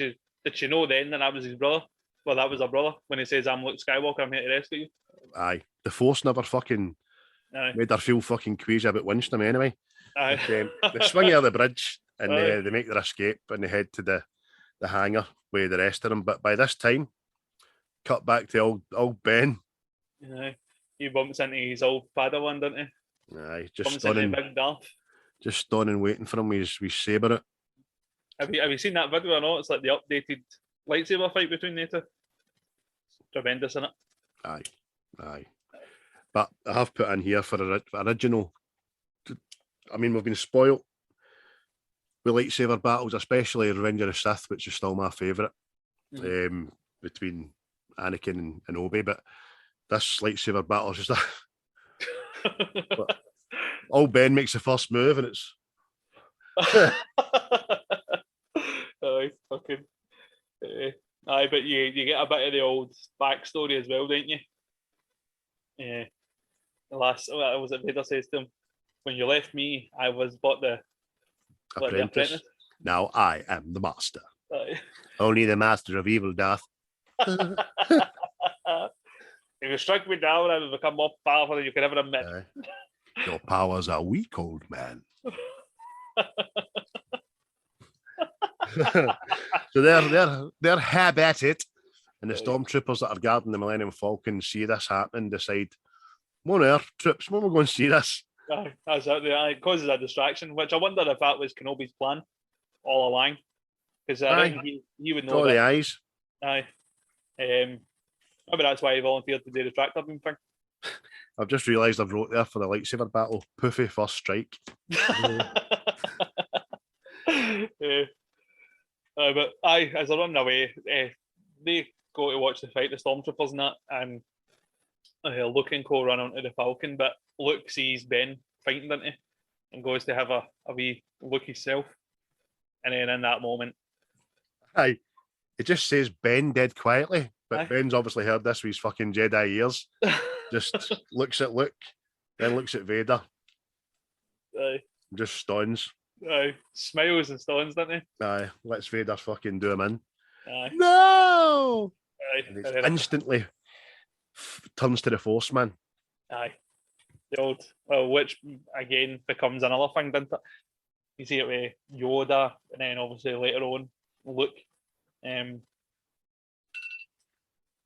she know then that was his brother? Well, that was her brother when he says, "I'm Luke Skywalker. I'm here to rescue you." Aye, the Force never fucking made her feel fucking queasy about Winston anyway. But, they swing out of the bridge and they make their escape and they head to the hangar with the rest of them. But by this time, cut back to old Ben. He bumps into his old Padawan, doesn't he? Aye, just stunning waiting for him with his saber it. Have you seen that video or not? It's like the updated lightsaber fight between the two. Tremendous, isn't it? Aye. But I have put in here for original. I mean, we've been spoilt with lightsaber battles, especially Revenge of the Sith, which is still my favourite between Anakin and Obi. But this lightsaber battle is just old Ben makes the first move, and it's fucking. But you get a bit of the old backstory as well, don't you? Yeah. The last, was it Vader says to him, "When you left me, I was but the apprentice. Now I am the master. Only the master of evil doth." If you strike me down, I will become more powerful than you can ever admit. Your powers are weak, old man. So they're hab at it, and the stormtroopers that are guarding the Millennium Falcon see this happening, decide, "Come on, there, troops, when we going to see this?" That's it causes a distraction, which I wonder if that was Kenobi's plan all along, because I think he would know. Draw the eyes. Maybe that's why he volunteered to do the tractor beam thing. I've just realised I've wrote there for the lightsaber battle, Poofy first strike. But as they're running away, they go to watch the fight, the stormtroopers and that, and Luke and co run onto the Falcon, but Luke sees Ben fighting, doesn't he? And goes to have a wee look himself. And then in that moment, it just says Ben dead quietly, but Ben's obviously heard this with his fucking Jedi ears. Just looks at Luke, then looks at Vader. Just stuns. Smiles and stuns, doesn't he? Lets Vader fucking do him in. No! And it's instantly turns to the Force, man. The old, which again becomes another thing, doesn't it? You see it with Yoda, and then obviously later on, Luke.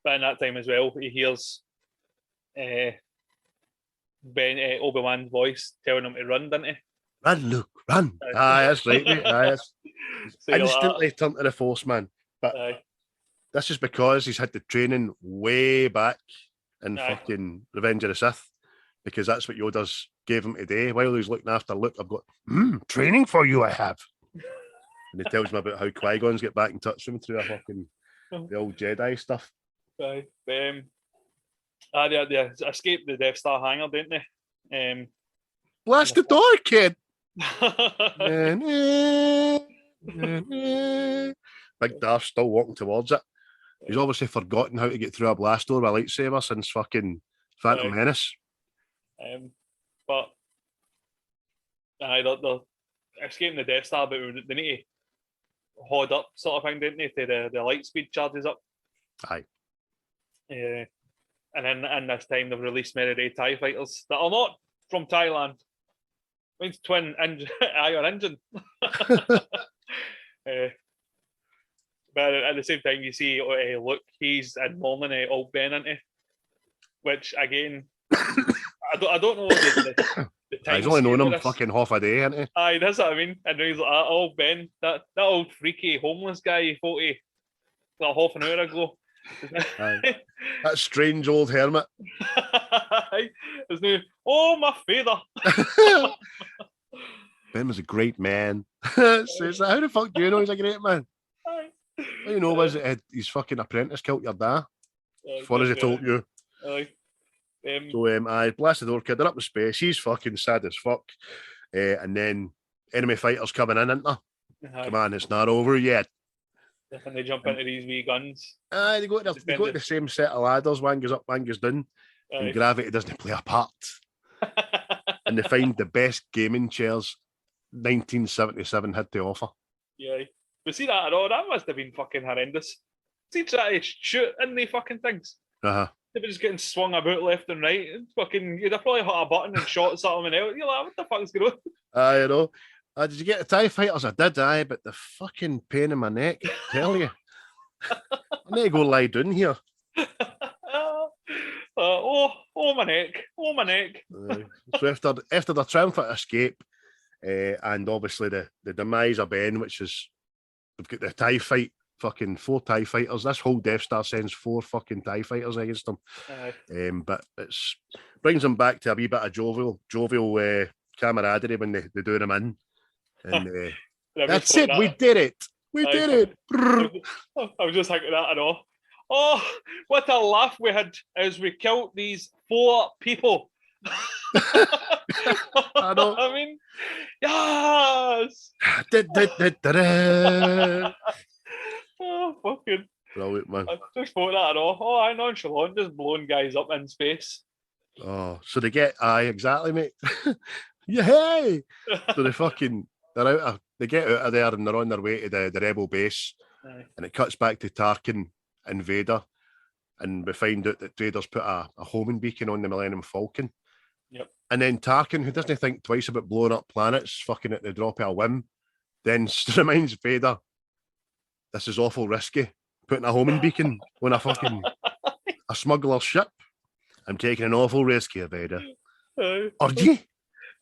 But in that time as well, he hears Obi-Wan's voice telling him to run, doesn't he? Run, Luke, run. That's right, mate. Instantly turned to the Force, man. But this is because he's had the training way back in fucking Revenge of the Sith, because that's what Yoda's gave him today. While he's looking after Luke, I've got training for you, I have. And he tells me about how Qui-Gon's get back in touch with him through the old Jedi stuff. They escape the Death Star hangar, didn't they? Blast the door, kid! Big Darth still walking towards it. He's obviously forgotten how to get through a blast door with a lightsaber since fucking Phantom Menace. But they're escaping the Death Star, but they need to hold up, sort of thing, didn't they? To the light speed charges up. And then in this time, they've released many TIE fighters that are not from Thailand. It's twin ion engine. But at the same time, you see, look, he's in mourning old Ben, isn't he? Which again, I don't know the time. He's only known him fucking half a day, isn't he? That's what I mean. And he's like, old Ben, that old freaky homeless guy, 40 like half an hour ago. That strange old hermit. His name, oh, my father. Ben was a great man. Says that. How the fuck do you know he's a great man? All you know was that his fucking apprentice killed your dad. As far as he told you. I blasted the door kid, they're up in space. He's fucking sad as fuck. And then enemy fighters coming in, isn't there? Come on, it's not over yet. And they jump into these wee guns. They go to the same set of ladders. One goes up, one goes down. And gravity doesn't play a part. And they find the best gaming chairs 1977 had to offer. Yeah. But see that at all? That must have been fucking horrendous. See, try to shoot in the fucking things. They were just getting swung about left and right. Fucking, you'd have probably hit a button and shot something else. You're like, what the fuck's going on? You know. Did you get the TIE fighters? I did, but the fucking pain in my neck, I tell you. I need to go lie down here. My neck. So after the triumphant escape, and obviously the demise of Ben, which is, we've got the TIE fight, fucking 4 TIE fighters. This whole Death Star sends 4 fucking TIE fighters against them. But it's brings them back to a wee bit of jovial camaraderie when they do them in. And that's it, we did it. We did it. I was just thinking that and all. Oh, what a laugh we had as we killed these 4 people. I know. I mean, yes. Oh, fucking brilliant, man. I just thought that and all. Oh, I nonchalant, just blowing guys up in space. Oh, so they get exactly, mate. Yeah, hey. So they get out of there and they're on their way to the rebel base. And it cuts back to Tarkin and Vader, and we find out that Vader's put a homing beacon on the Millennium Falcon. Yep. And then Tarkin, who doesn't think twice about blowing up planets, fucking at the drop of a whim, then reminds Vader, this is awful risky, putting a homing beacon on a smuggler's ship. I'm taking an awful risk here, Vader. Are you?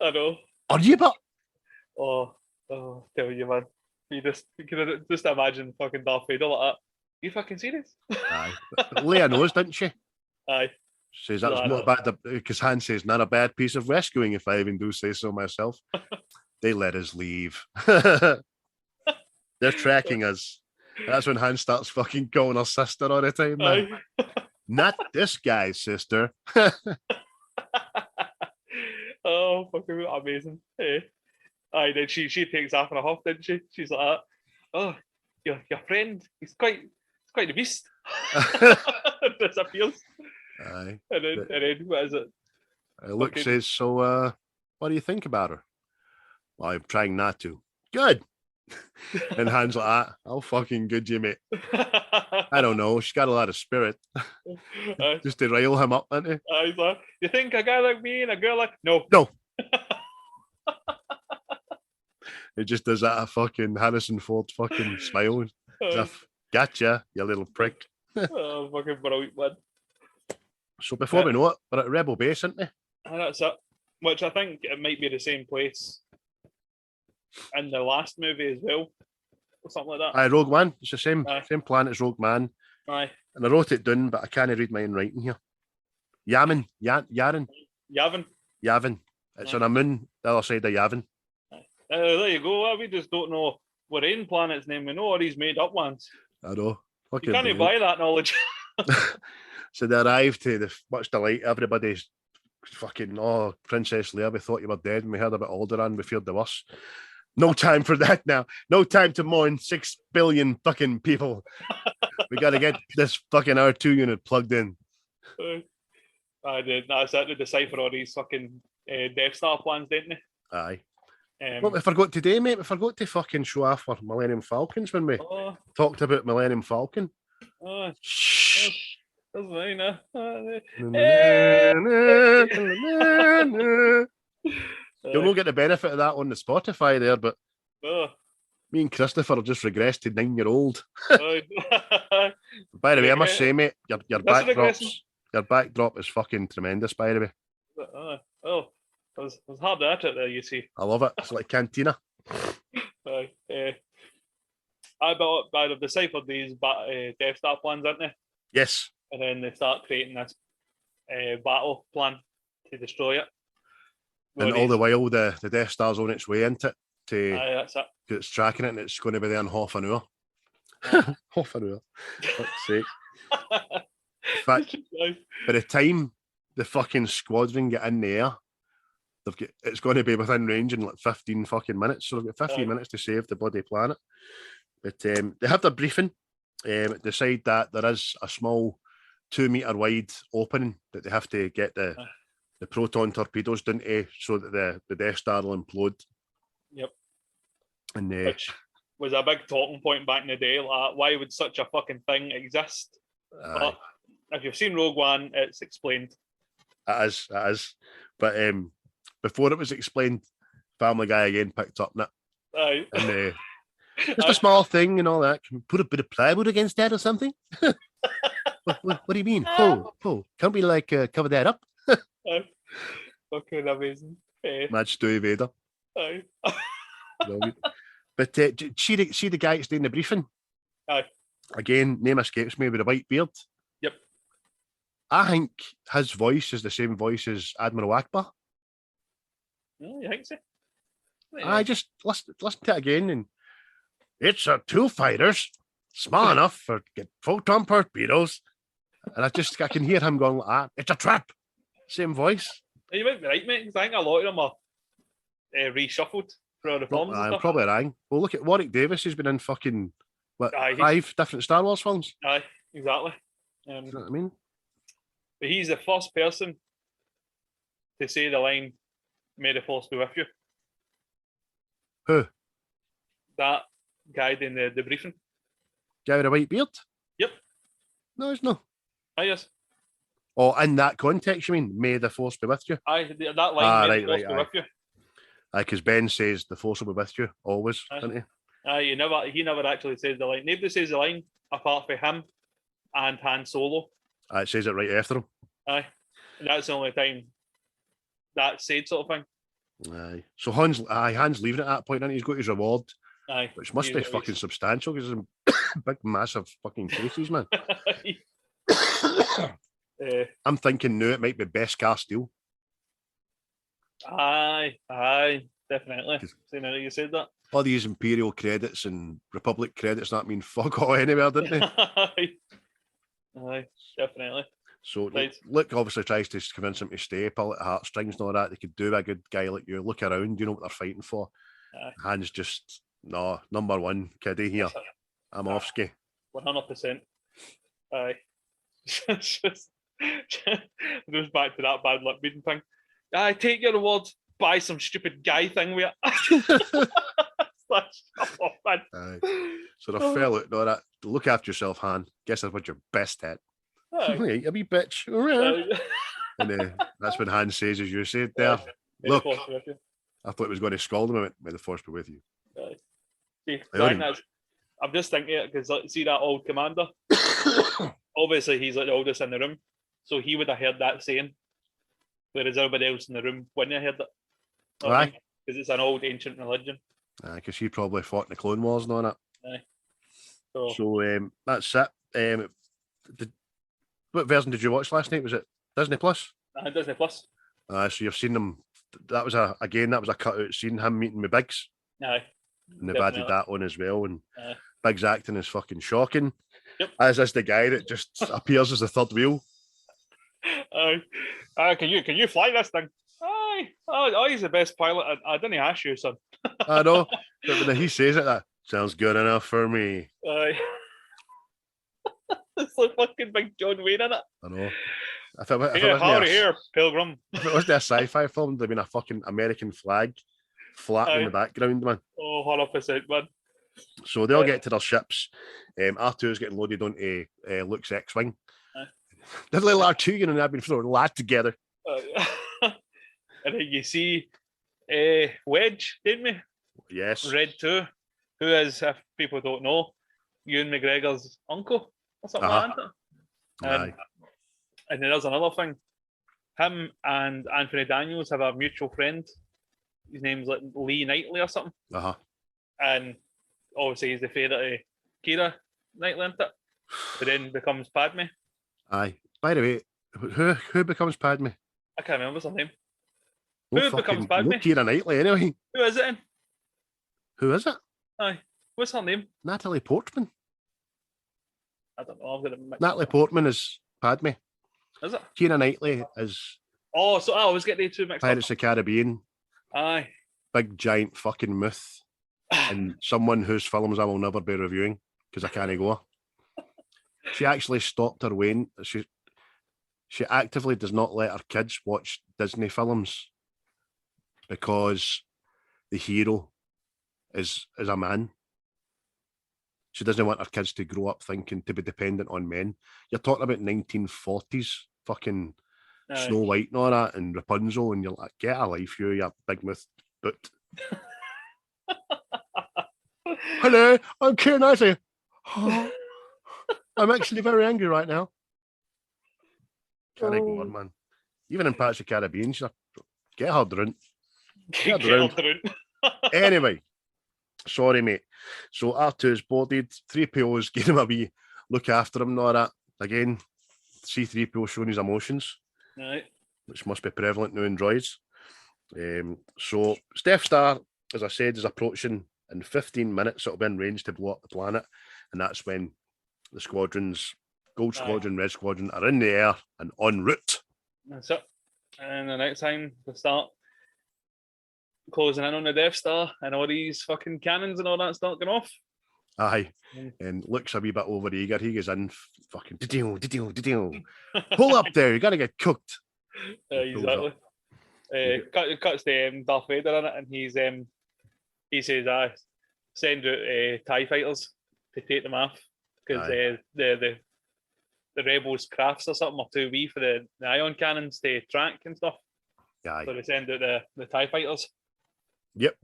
I know. Are you, but? Oh, tell you, man. You can just imagine fucking Darth Vader like that. You fucking serious? Aye. Leia knows, didn't she? Aye. Says that was not bad, because Han says, not a bad piece of rescuing, if I even do say so myself. They let us leave. They're tracking us. That's when Han starts fucking calling her sister all the time, man. Not this guy's sister. Oh, fucking amazing. Hey. Aye, then she takes off in a huff, didn't she? She's like, oh, your friend, he's quite the beast. Disappears. Aye. And then what is it? Luke says, so what do you think about her? Well, I'm trying not to. Good. And Han's like, I'll fucking good you, mate. I don't know. She's got a lot of spirit. Just to rile him up, isn't he? He's like, you think a guy like me and a girl like... No. It just does that fucking Harrison Ford fucking smile. Gotcha, you little prick. Oh, fucking brilliant, man. So before we know it, we're at Rebel Base, aren't we? That's it. Which I think it might be the same place in the last movie as well, or something like that. Aye, Rogue One. It's the same planet as Rogue Man. Aye. And I wrote it down, but I can't read my own writing here. Yavin. Yavin. It's on a moon the other side of Yavin. There you go. We just don't know what in planet's name. We know all these made up ones. I know. You can't buy that knowledge. So they arrived to the much delight. Everybody's fucking, Princess Leia, we thought you were dead, and we heard about Alderaan, we feared the worst. No time for that now. No time to mourn 6 billion fucking people. We got to get this fucking R2 unit plugged in. That's it. They decipher all these fucking Death Star plans, didn't they? Aye. What we forgot today, mate? We forgot to fucking show off our Millennium Falcons when we talked about Millennium Falcon. Shh. That's fine, huh? You'll not get the benefit of that on the Spotify there, but me and Christopher have just regressed to 9-year-old. By the way, I must say, mate, your backdrop is fucking tremendous, by the way. I was hard at it there, you see. I love it. It's like Cantina. They've deciphered these Death Star plans, aren't they? Yes. And then they start creating this battle plan to destroy it. And all the while, the Death Star's on its way into it. That's it. It's tracking it, and it's going to be there in half an hour. Half an hour. Fuck's sake. In fact, by the time the fucking squadron get in the air, it's going to be within range in like 15 fucking minutes. So they've got 15 minutes to save the bloody planet. But they have their briefing. Decide that there is a small 2-meter wide opening that they have to get the proton torpedoes down to, so that the Death Star will implode. Yep. And which was a big talking point back in the day. Like, why would such a fucking thing exist? But if you've seen Rogue One, it's explained. It is. But before it was explained, Family Guy again picked up on it. And just a small thing and all that. Can we put a bit of plywood against that or something? what do you mean? Paul, can't we like cover that up? Fucking amazing. Mad Stewie Vader. But see the guy that's doing the briefing? Again, name escapes me, with a white beard. Yep. I think his voice is the same voice as Admiral Akbar. You think so? I just listen to it again, and it's a 2 fighters, small enough for get photon torpedoes. And I can hear him going like that. It's a trap. Same voice. You might be right, mate, because I think a lot of them are reshuffled for the films. I'm probably wrong. Well, look at Warwick Davis. He's been in fucking 5 different Star Wars films. Aye, exactly. You know what I mean? But he's the first person to say the line, "May the Force be with you." Who? That guy in the briefing. Guy with a white beard? Yep. No, he's not. Aye, yes. Oh, in that context, you mean? May the Force be with you? Aye, that line, "May the Force be with you." Aye, because Ben says the Force will be with you always, doesn't he? Aye, he never actually says the line. Nobody says the line apart from him and Han Solo. Aye, it says it right after him. Aye, and that's the only time that's said, sort of thing. Aye. So Han's leaving at that point, and he's got his reward. Aye. Which must be fucking substantial, because there's big, massive fucking cases, man. I'm thinking now it might be best car steal. Aye, definitely. See, now that you said that. All these Imperial credits and Republic credits that mean fuck all anywhere, didn't they? Aye, definitely. So Luke obviously tries to convince him to stay, pull at the heartstrings and all that. They could do a good guy like you. Look around, you know what they're fighting for. Han's just, no, number one kiddie here. I'm off ski. 100%. Aye. Just goes back to that bad luck reading thing. I take your reward, buy some stupid guy thing with it. So the fell out, no, that. Look after yourself, Han. Guess that's what you're best at. Hey, a wee bitch. And that's when Han says, as you said there, look, I thought it was going to scold him. I went, may the Force be with you. See, I'm just thinking it because see that old commander? Obviously, he's like the oldest in the room. So he would have heard that saying. Whereas everybody else in the room wouldn't have heard it. Aye. Because it's an old ancient religion. Aye, because he probably fought in the Clone Wars and all that. Aye. So that's it. What version did you watch last night? Was it Disney Plus? Disney Plus. So you've seen them. That was a cut-out scene, him meeting with Biggs. Aye. And they've added that on as well. And Aye. Biggs' acting is fucking shocking. Yep. As is the guy that just appears as the third wheel. Aye. Can you fly this thing? Aye. Oh, he's the best pilot. I didn't ask you, son. I know. But when he says it, that sounds good enough for me. Aye. It's like fucking big John Wayne in it. I know. Here, Pilgrim. If it wasn't a sci-fi film, there'd been a fucking American flag flapping in the background, man. Oh, 100%, man. So they all get to their ships. R2's getting loaded onto Luke's X-Wing. They're little R2, you know, they've been throwing lads together. And then you see Wedge, didn't we? Yes. Red 2, who is, if people don't know, Ewan McGregor's uncle or something like that. And then there's another thing. Him and Anthony Daniels have a mutual friend. His name's like Lee Knightley or something. And obviously he's the favourite of Kira Knightley, isn't it? Who then becomes Padme. Aye. By the way, who becomes Padme? I can't remember her name. No Who becomes Padme? No Kira Knightley, anyway. Who is it in? Who is it? Aye. What's her name? Natalie Portman. I don't know. I'm gonna Natalie Portman is Padme. Is it? Kira Knightley is. Oh, so I always get the two mixed Pirates of the Caribbean. Aye. Big giant fucking myth, and someone whose films I will never be reviewing because I can't go. She actually stopped her weighing. She actively does not let her kids watch Disney films because the hero is a man. She doesn't want her kids to grow up thinking to be dependent on men. You're talking about 1940s fucking Snow White and all that, and Rapunzel, and you're like, get a life, you big mouth boot. Hello, I'm Keira Knightley. I'm actually very angry right now. Can't ignore, man. Even in Pirates of the Caribbean, she's like, get her drink. Get her drink. Anyway, sorry, mate. So R2's boarded, 3PO's getting him a wee look after him and all that. Again, C-3PO showing his emotions, right, which must be prevalent now in droids. So Death Star, as I said, is approaching. In 15 minutes, it'll be in range to blow up the planet, and that's when the squadrons, Gold Squadron, Red Squadron, are in the air and en route. That's it. And the next time they start closing in on the Death Star, and all these fucking cannons and all that start going off. Aye, and looks a wee bit over eager. He goes in, fucking pull up there. You gotta get cooked. Exactly. Cuts the Darth Vader in it, and he says, send out TIE fighters to take them off because the rebels' crafts or something are too wee for the ion cannons to track and stuff. Aye. So they send out the TIE fighters. Yep.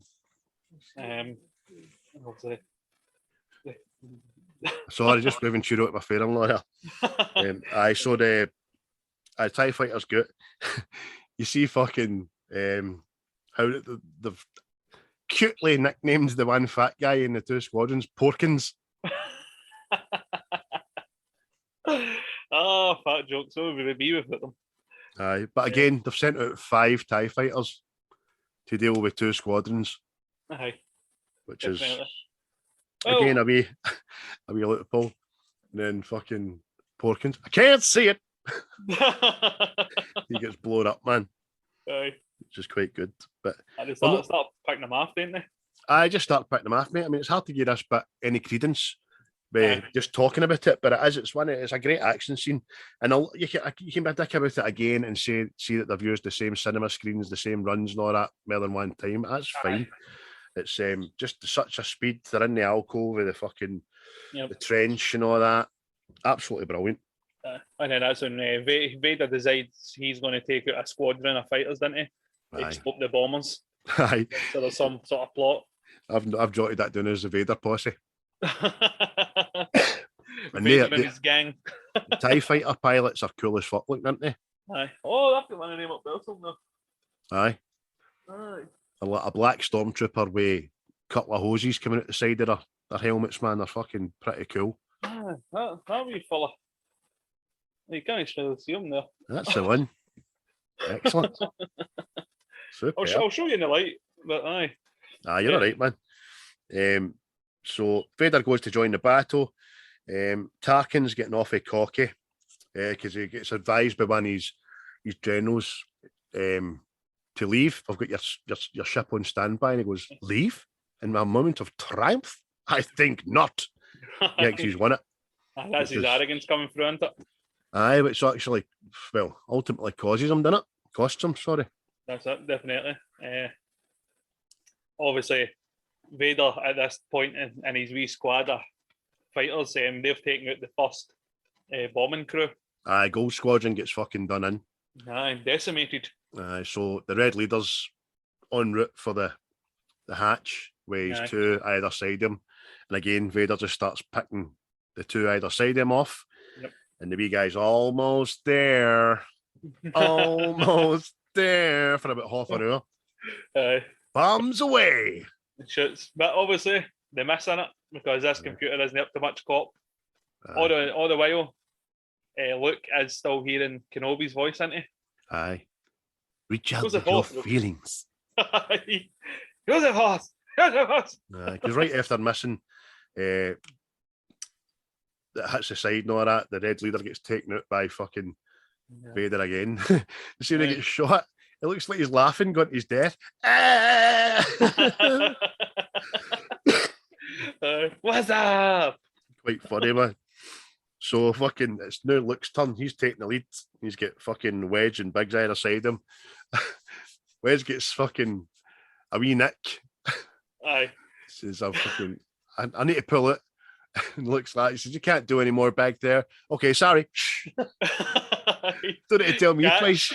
Sorry, just moving you out my phone lawyer. I saw the TIE fighters good. You see fucking how they've cutely nicknamed the one fat guy in the two squadrons Porkins. Oh, fat jokes. So would it be with them? Aye, but again, they've sent out 5 TIE fighters to deal with 2 squadrons. Aye. Which definitely is again a wee loophole. And then fucking Porkins, I can't see it. He gets blown up, man. Aye. Which is quite good. But they start picking them off, don't they? I just start picking them off, mate. I mean, it's hard to give this bit any credence by just talking about it, but it's a great action scene. And you can be a dick about it again and see that they've used the same cinema screens, the same runs and all that more than one time. That's fine. It's just such a speed. They're in the alcove with the fucking the trench and all that. Absolutely brilliant. And then that's when Vader decides he's going to take out a squadron of fighters, didn't he? They stop the bombers. Aye. So there's some sort of plot. I've jotted that down as the Vader posse. And Vader and his gang. The TIE fighter pilots are cool as fuck, aren't they? Aye. Oh, I've got my name up there somewhere. Aye. Aye. A black stormtrooper with a couple of hoses coming out the side of their helmets, man. They're fucking pretty cool. That wee fella. You can't really see him there. That's the one. Excellent. Super. I'll show you in the light, but aye. You're all right, man. So Vader goes to join the battle. Tarkin's getting awfully cocky because he gets advised by one of his generals to leave. I've got your ship on standby, and he goes, leave? In my moment of triumph? I think not. He thinks he's won it. That's his arrogance coming through, isn't it? Aye, which actually, ultimately causes him, doesn't it? Costs him, sorry. That's it, definitely. Obviously, Vader at this point in his wee squad of fighters, they've taken out the first bombing crew. Aye, Gold Squadron gets fucking done in. Aye, decimated. Aye, so the Red Leader's en route for the hatch with his 2 either side of him. And again, Vader just starts picking the 2 either side of him off. Yep. And the wee guy's almost there. Almost there for about half an hour. Aye. Bombs away. Shoots. But obviously, they miss in it because this computer isn't up to much cop. All the while, Luke is still hearing Kenobi's voice, isn't he? Aye. Reach out with your feelings. Use it, horse. Because right after missing, that hits the side and all that, the Red Leader gets taken out by fucking Vader again. You see when he gets shot, it looks like he's laughing, going to his death. What's up? Quite funny, man. So fucking, it's now Luke's turn. He's taking the lead. He's got fucking Wedge and Biggs either side him. Wedge gets fucking a wee nick. Aye. Says, I need to pull it. And Luke's like, he says, you can't do any more back there. Okay, sorry. Don't need to tell me twice.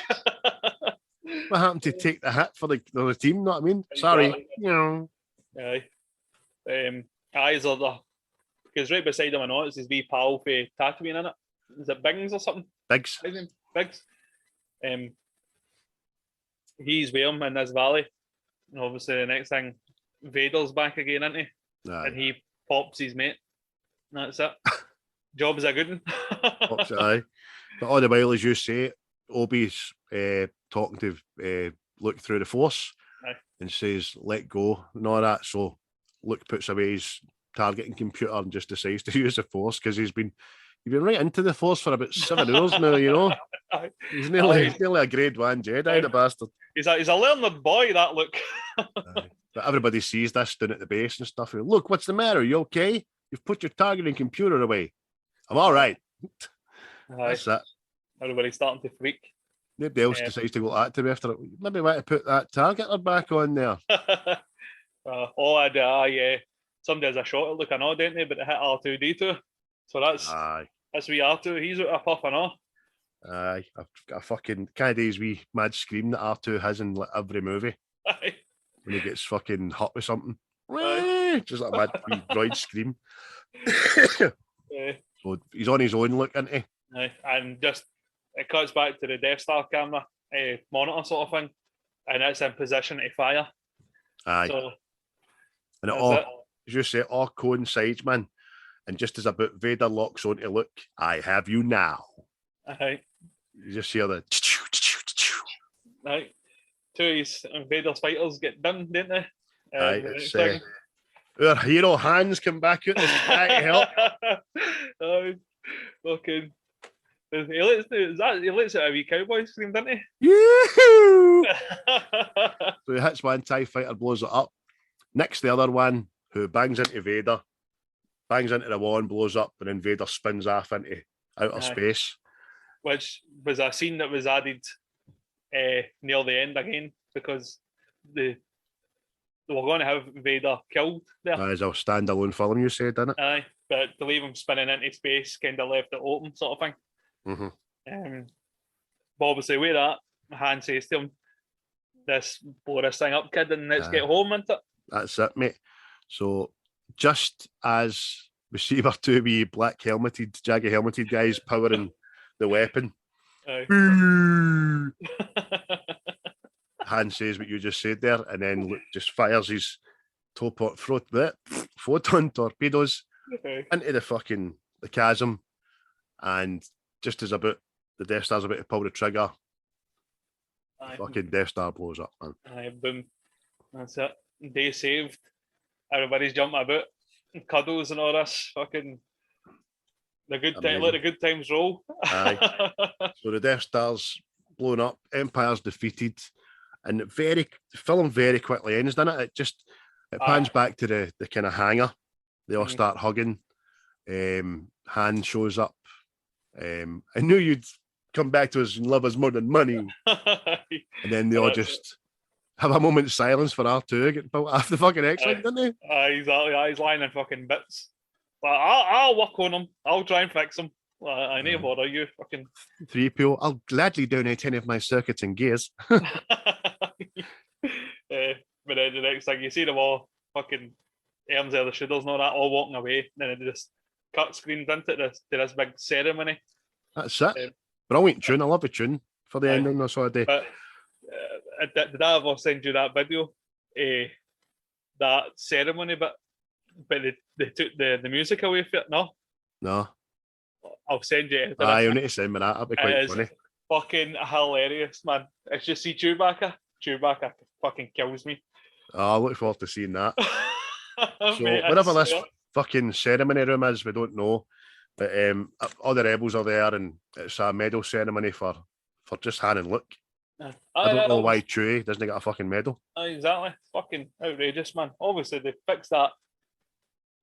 What happened to take the hit for the team? You know what I mean? Sorry. Aye. Eyes are the. Because right beside him, I know it's his wee pal for Tatooine in it. Is it Bings or something? Biggs. Biggs. He's with him in this valley. And obviously, the next thing, Vader's back again, isn't he? Aye. And he pops his mate. And that's it. Job is a good one. Pops it, aye. But all the while, as you say, Obi's talking to Luke through the Force and says, let go and all that. So Luke puts away his targeting computer and just decides to use the Force because he's been right into the Force for about 7 hours now, you know. He's nearly a grade 1 Jedi, the bastard. He's a learned boy, that Luke. But everybody sees this down at the base and stuff. Look, what's the matter? You okay? You've put your targeting computer away. I'm all right. That's it. Everybody's starting to freak. Nobody else decides to go at him after it. Maybe want to put that targeter back on there. Somebody has a shot at Luke, I know, don't they? But they hit R2D2. So that's wee R2. He's out of puff and all. Aye. I've got a fucking kind of days wee mad scream that R2 has in every movie. Aye. When he gets fucking hot with something. Just like a mad wee droid scream. So he's on his own, look, isn't he? Aye. And just it cuts back to the Death Star camera monitor sort of thing. And it's in position to fire. Aye. So, and it all, as you say, all coincides, man. And just as about Vader locks onto Luke, I have you now. Aye. You just hear the Aye. Two of his Vader's fighters get done, didn't they? Aye, it's our hero hands come back out the sky to help. Fucking. He lets out a wee cowboy scream, doesn't he? Yoo-hoo! So he hits one TIE fighter, blows it up. Next, the other one who bangs into Vader, bangs into the wall and blows up, and then Vader spins off into outer space. Which was a scene that was added near the end again because they were going to have Vader killed there. As a standalone film, you said, didn't it? Aye, but to leave him spinning into space kind of left it open, sort of thing. Mm-hmm. But obviously, with that, Han says to him, blow this thing up, kid, and let's get home, isn't it? That's it, mate. So, just as we see our two wee black helmeted, jagged helmeted guys powering the weapon, Han says what you just said there, and then Luke just fires his photon torpedoes into the chasm, and just as the Death Star's about to pull the trigger, the fucking Death Star blows up, man. Aye, boom. That's it. Day saved. Everybody's jumping about, cuddles and all this. Fucking let the good times roll. Aye. So the Death Star's blown up, Empire's defeated, and the film very quickly ends, doesn't it? It pans back to the kind of hangar. They all start hugging. Han shows up. I knew you'd come back to us and love us more than money. And then they all just have a moment's silence for R2 getting built off the fucking X-Wing, didn't they? Exactly. He's lying in fucking bits. Like, I'll work on him. I'll try and fix him. I need to bother you, fucking 3PO. I'll gladly donate any of my circuits and gears. But then the next thing you see them all fucking arms out of the shoulders and all that, all walking away. Then it just cut screens into this big ceremony. That's it. Brilliant tune. I love the tune for the ending. I saw a day. But did I ever send you that video? That ceremony bit but they took the music away from it. No. I'll send you. Aye, you need to send me that. That'd be quite funny. Fucking hilarious, man. It's just see Chewbacca. Chewbacca fucking kills me. Oh, I look forward to seeing that. So Mate, wherever this fucking ceremony room is, we don't know. But all the rebels are there, and it's a medal ceremony for just Han and Luke. I don't know why Chewie doesn't get a fucking medal. Exactly. Fucking outrageous, man. Obviously, they fixed that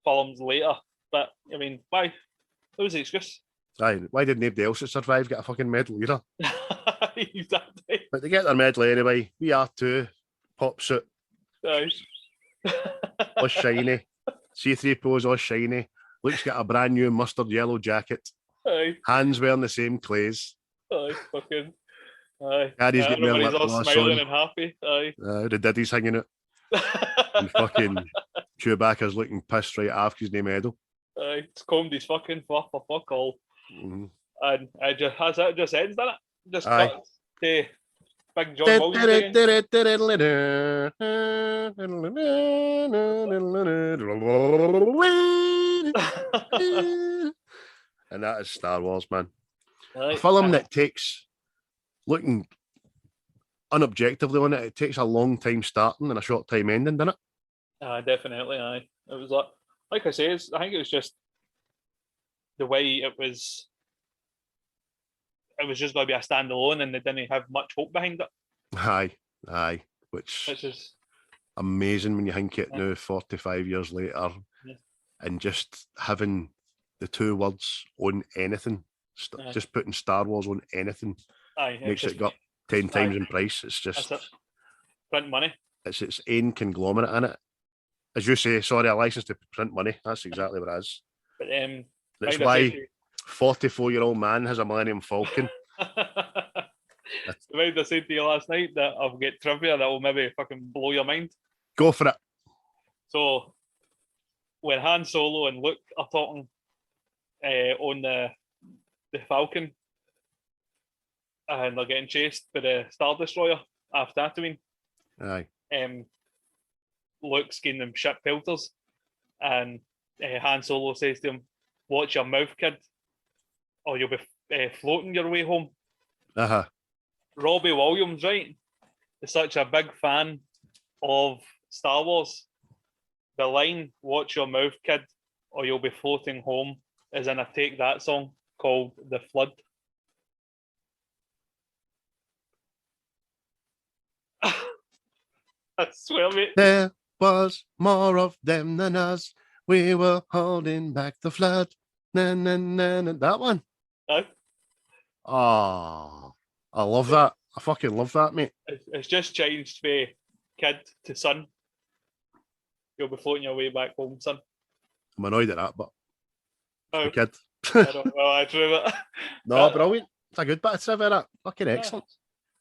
films later. But, I mean, why? What was the excuse? Aye, why did nobody else that survived get a fucking medal either? Exactly. But they get their medal anyway. We are too. Pop suit. Aye. All shiny. C-3PO's all shiny. Luke's got a brand new mustard yellow jacket. Aye. Hands wearing the same clays. Aye, fucking. Aye. Daddy's getting their lip all gloss smiling on. and happy. Aye. The Diddy's hanging out. And fucking Chewbacca's looking pissed right after his name medal. Aye. It's combed his fucking fluff for fuck all. Mm-hmm. And it just ends, doesn't it? Just cuts to Big John Williams and that is Star Wars, man. Aye. A film that takes, looking unobjectively on it, it takes a long time starting and a short time ending, doesn't it? Definitely, aye. It was like I say, I think it was just the way it was just going to be a standalone, and they didn't have much hope behind it. Aye, which is amazing when you think it now, 45 years later, and just having the two words on anything, just putting Star Wars on anything, makes it go up 10 times in price. It's just print money. It's its own conglomerate in it. As you say, sorry, a license to print money. That's exactly what it is. But that's why 44-year-old man has a Millennium Falcon. I said to you last night that I'll get trivia that will maybe fucking blow your mind. Go for it. So, when Han Solo and Luke are talking on the Falcon, and they're getting chased by the Star Destroyer after Tatooine. Aye. Luke's giving them shit filters, and Han Solo says to him, "Watch your mouth, kid, or you'll be floating your way home." Robbie Williams, right, is such a big fan of Star Wars. The line "Watch your mouth, kid, or you'll be floating home" is in a Take That song called "The Flood." I swear, mate. There was more of them than us. We were holding back the flood. Na, na, na, na. That one. Oh, I love that. I fucking love that, mate. It's just changed from kid to son. You'll be floating your way back home, son. I'm annoyed at that, but the kid. I drew it. No, brilliant. It's a good bit of trivia, that. Fucking excellent.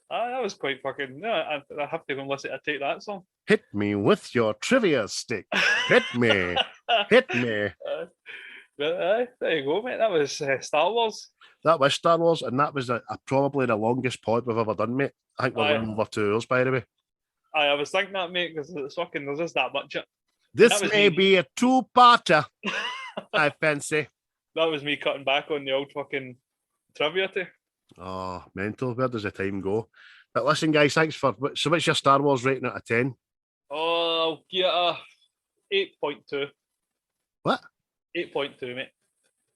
That was quite fucking... I have to go and listen to Take That song. Hit me with your trivia stick. Hit me. Hit me. There you go, mate. That was Star Wars. That was Star Wars, and that was probably the longest pod we've ever done, mate. I think we're running over 2 hours, by the way. I was thinking that, mate, because it's fucking... There's just that much. This may be a two-parter, I fancy. That was me cutting back on the old fucking trivia too. Oh, mental. Where does the time go? But listen, guys, thanks for... So what's your Star Wars rating out of 10? Oh, I'll get a 8.2. What? 8.2, mate.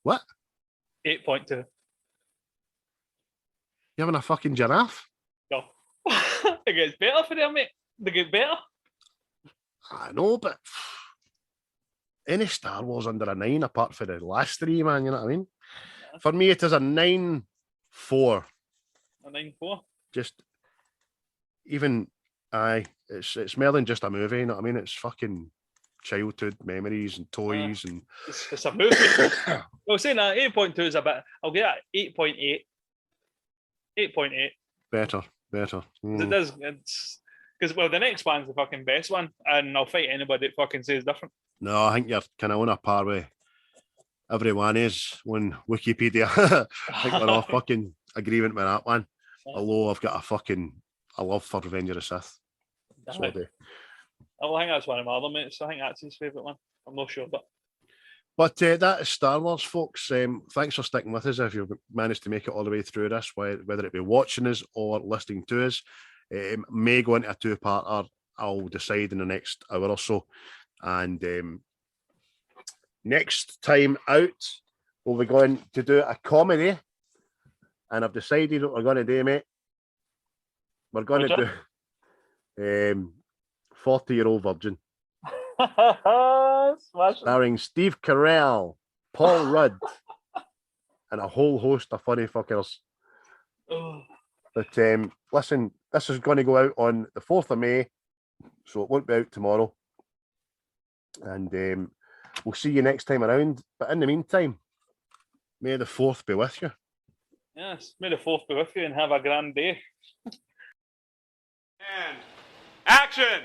What? 8.2. You having a fucking giraffe? No. It gets better for them, mate. They get better. I know, but... Any Star Wars under a 9 apart from the last 3, man, you know what I mean? Yeah. For me, it is a 9.4. A 9.4? Just... Even... Aye, it's more than just a movie, you know what I mean? It's fucking childhood memories and toys and... It's a movie. I was saying that 8.2 is a bit... I'll get that 8.8. 8.8. Better. It does... Because, well, the next one's the fucking best one, and I'll fight anybody that fucking says different. No, I think you're kind of on a par with everyone is on Wikipedia. I think we're all fucking agreement with that one. Yeah. Although I've got a love for Revenge of the Sith. So I think that's one of my other mates. I think that's his favourite one. I'm not sure, but that is Star Wars, folks. Thanks for sticking with us. If you've managed to make it all the way through this, whether it be watching us or listening to us, may go into a two-parter. I'll decide in the next hour or so. And next time out, we'll be going to do a comedy. And I've decided what we're going to do, mate. We're going to do 40-Year-Old Virgin. Starring Steve Carell, Paul Rudd, and a whole host of funny fuckers. But listen, this is going to go out on the 4th of May, so it won't be out tomorrow. And we'll see you next time around. But in the meantime, may the 4th be with you. Yes, may the 4th be with you and have a grand day. And action!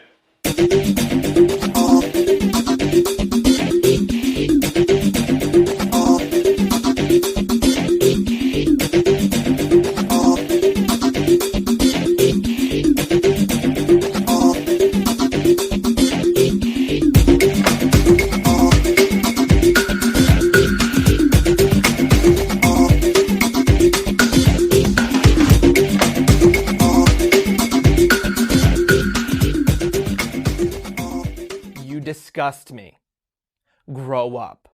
Disgust me. Grow up.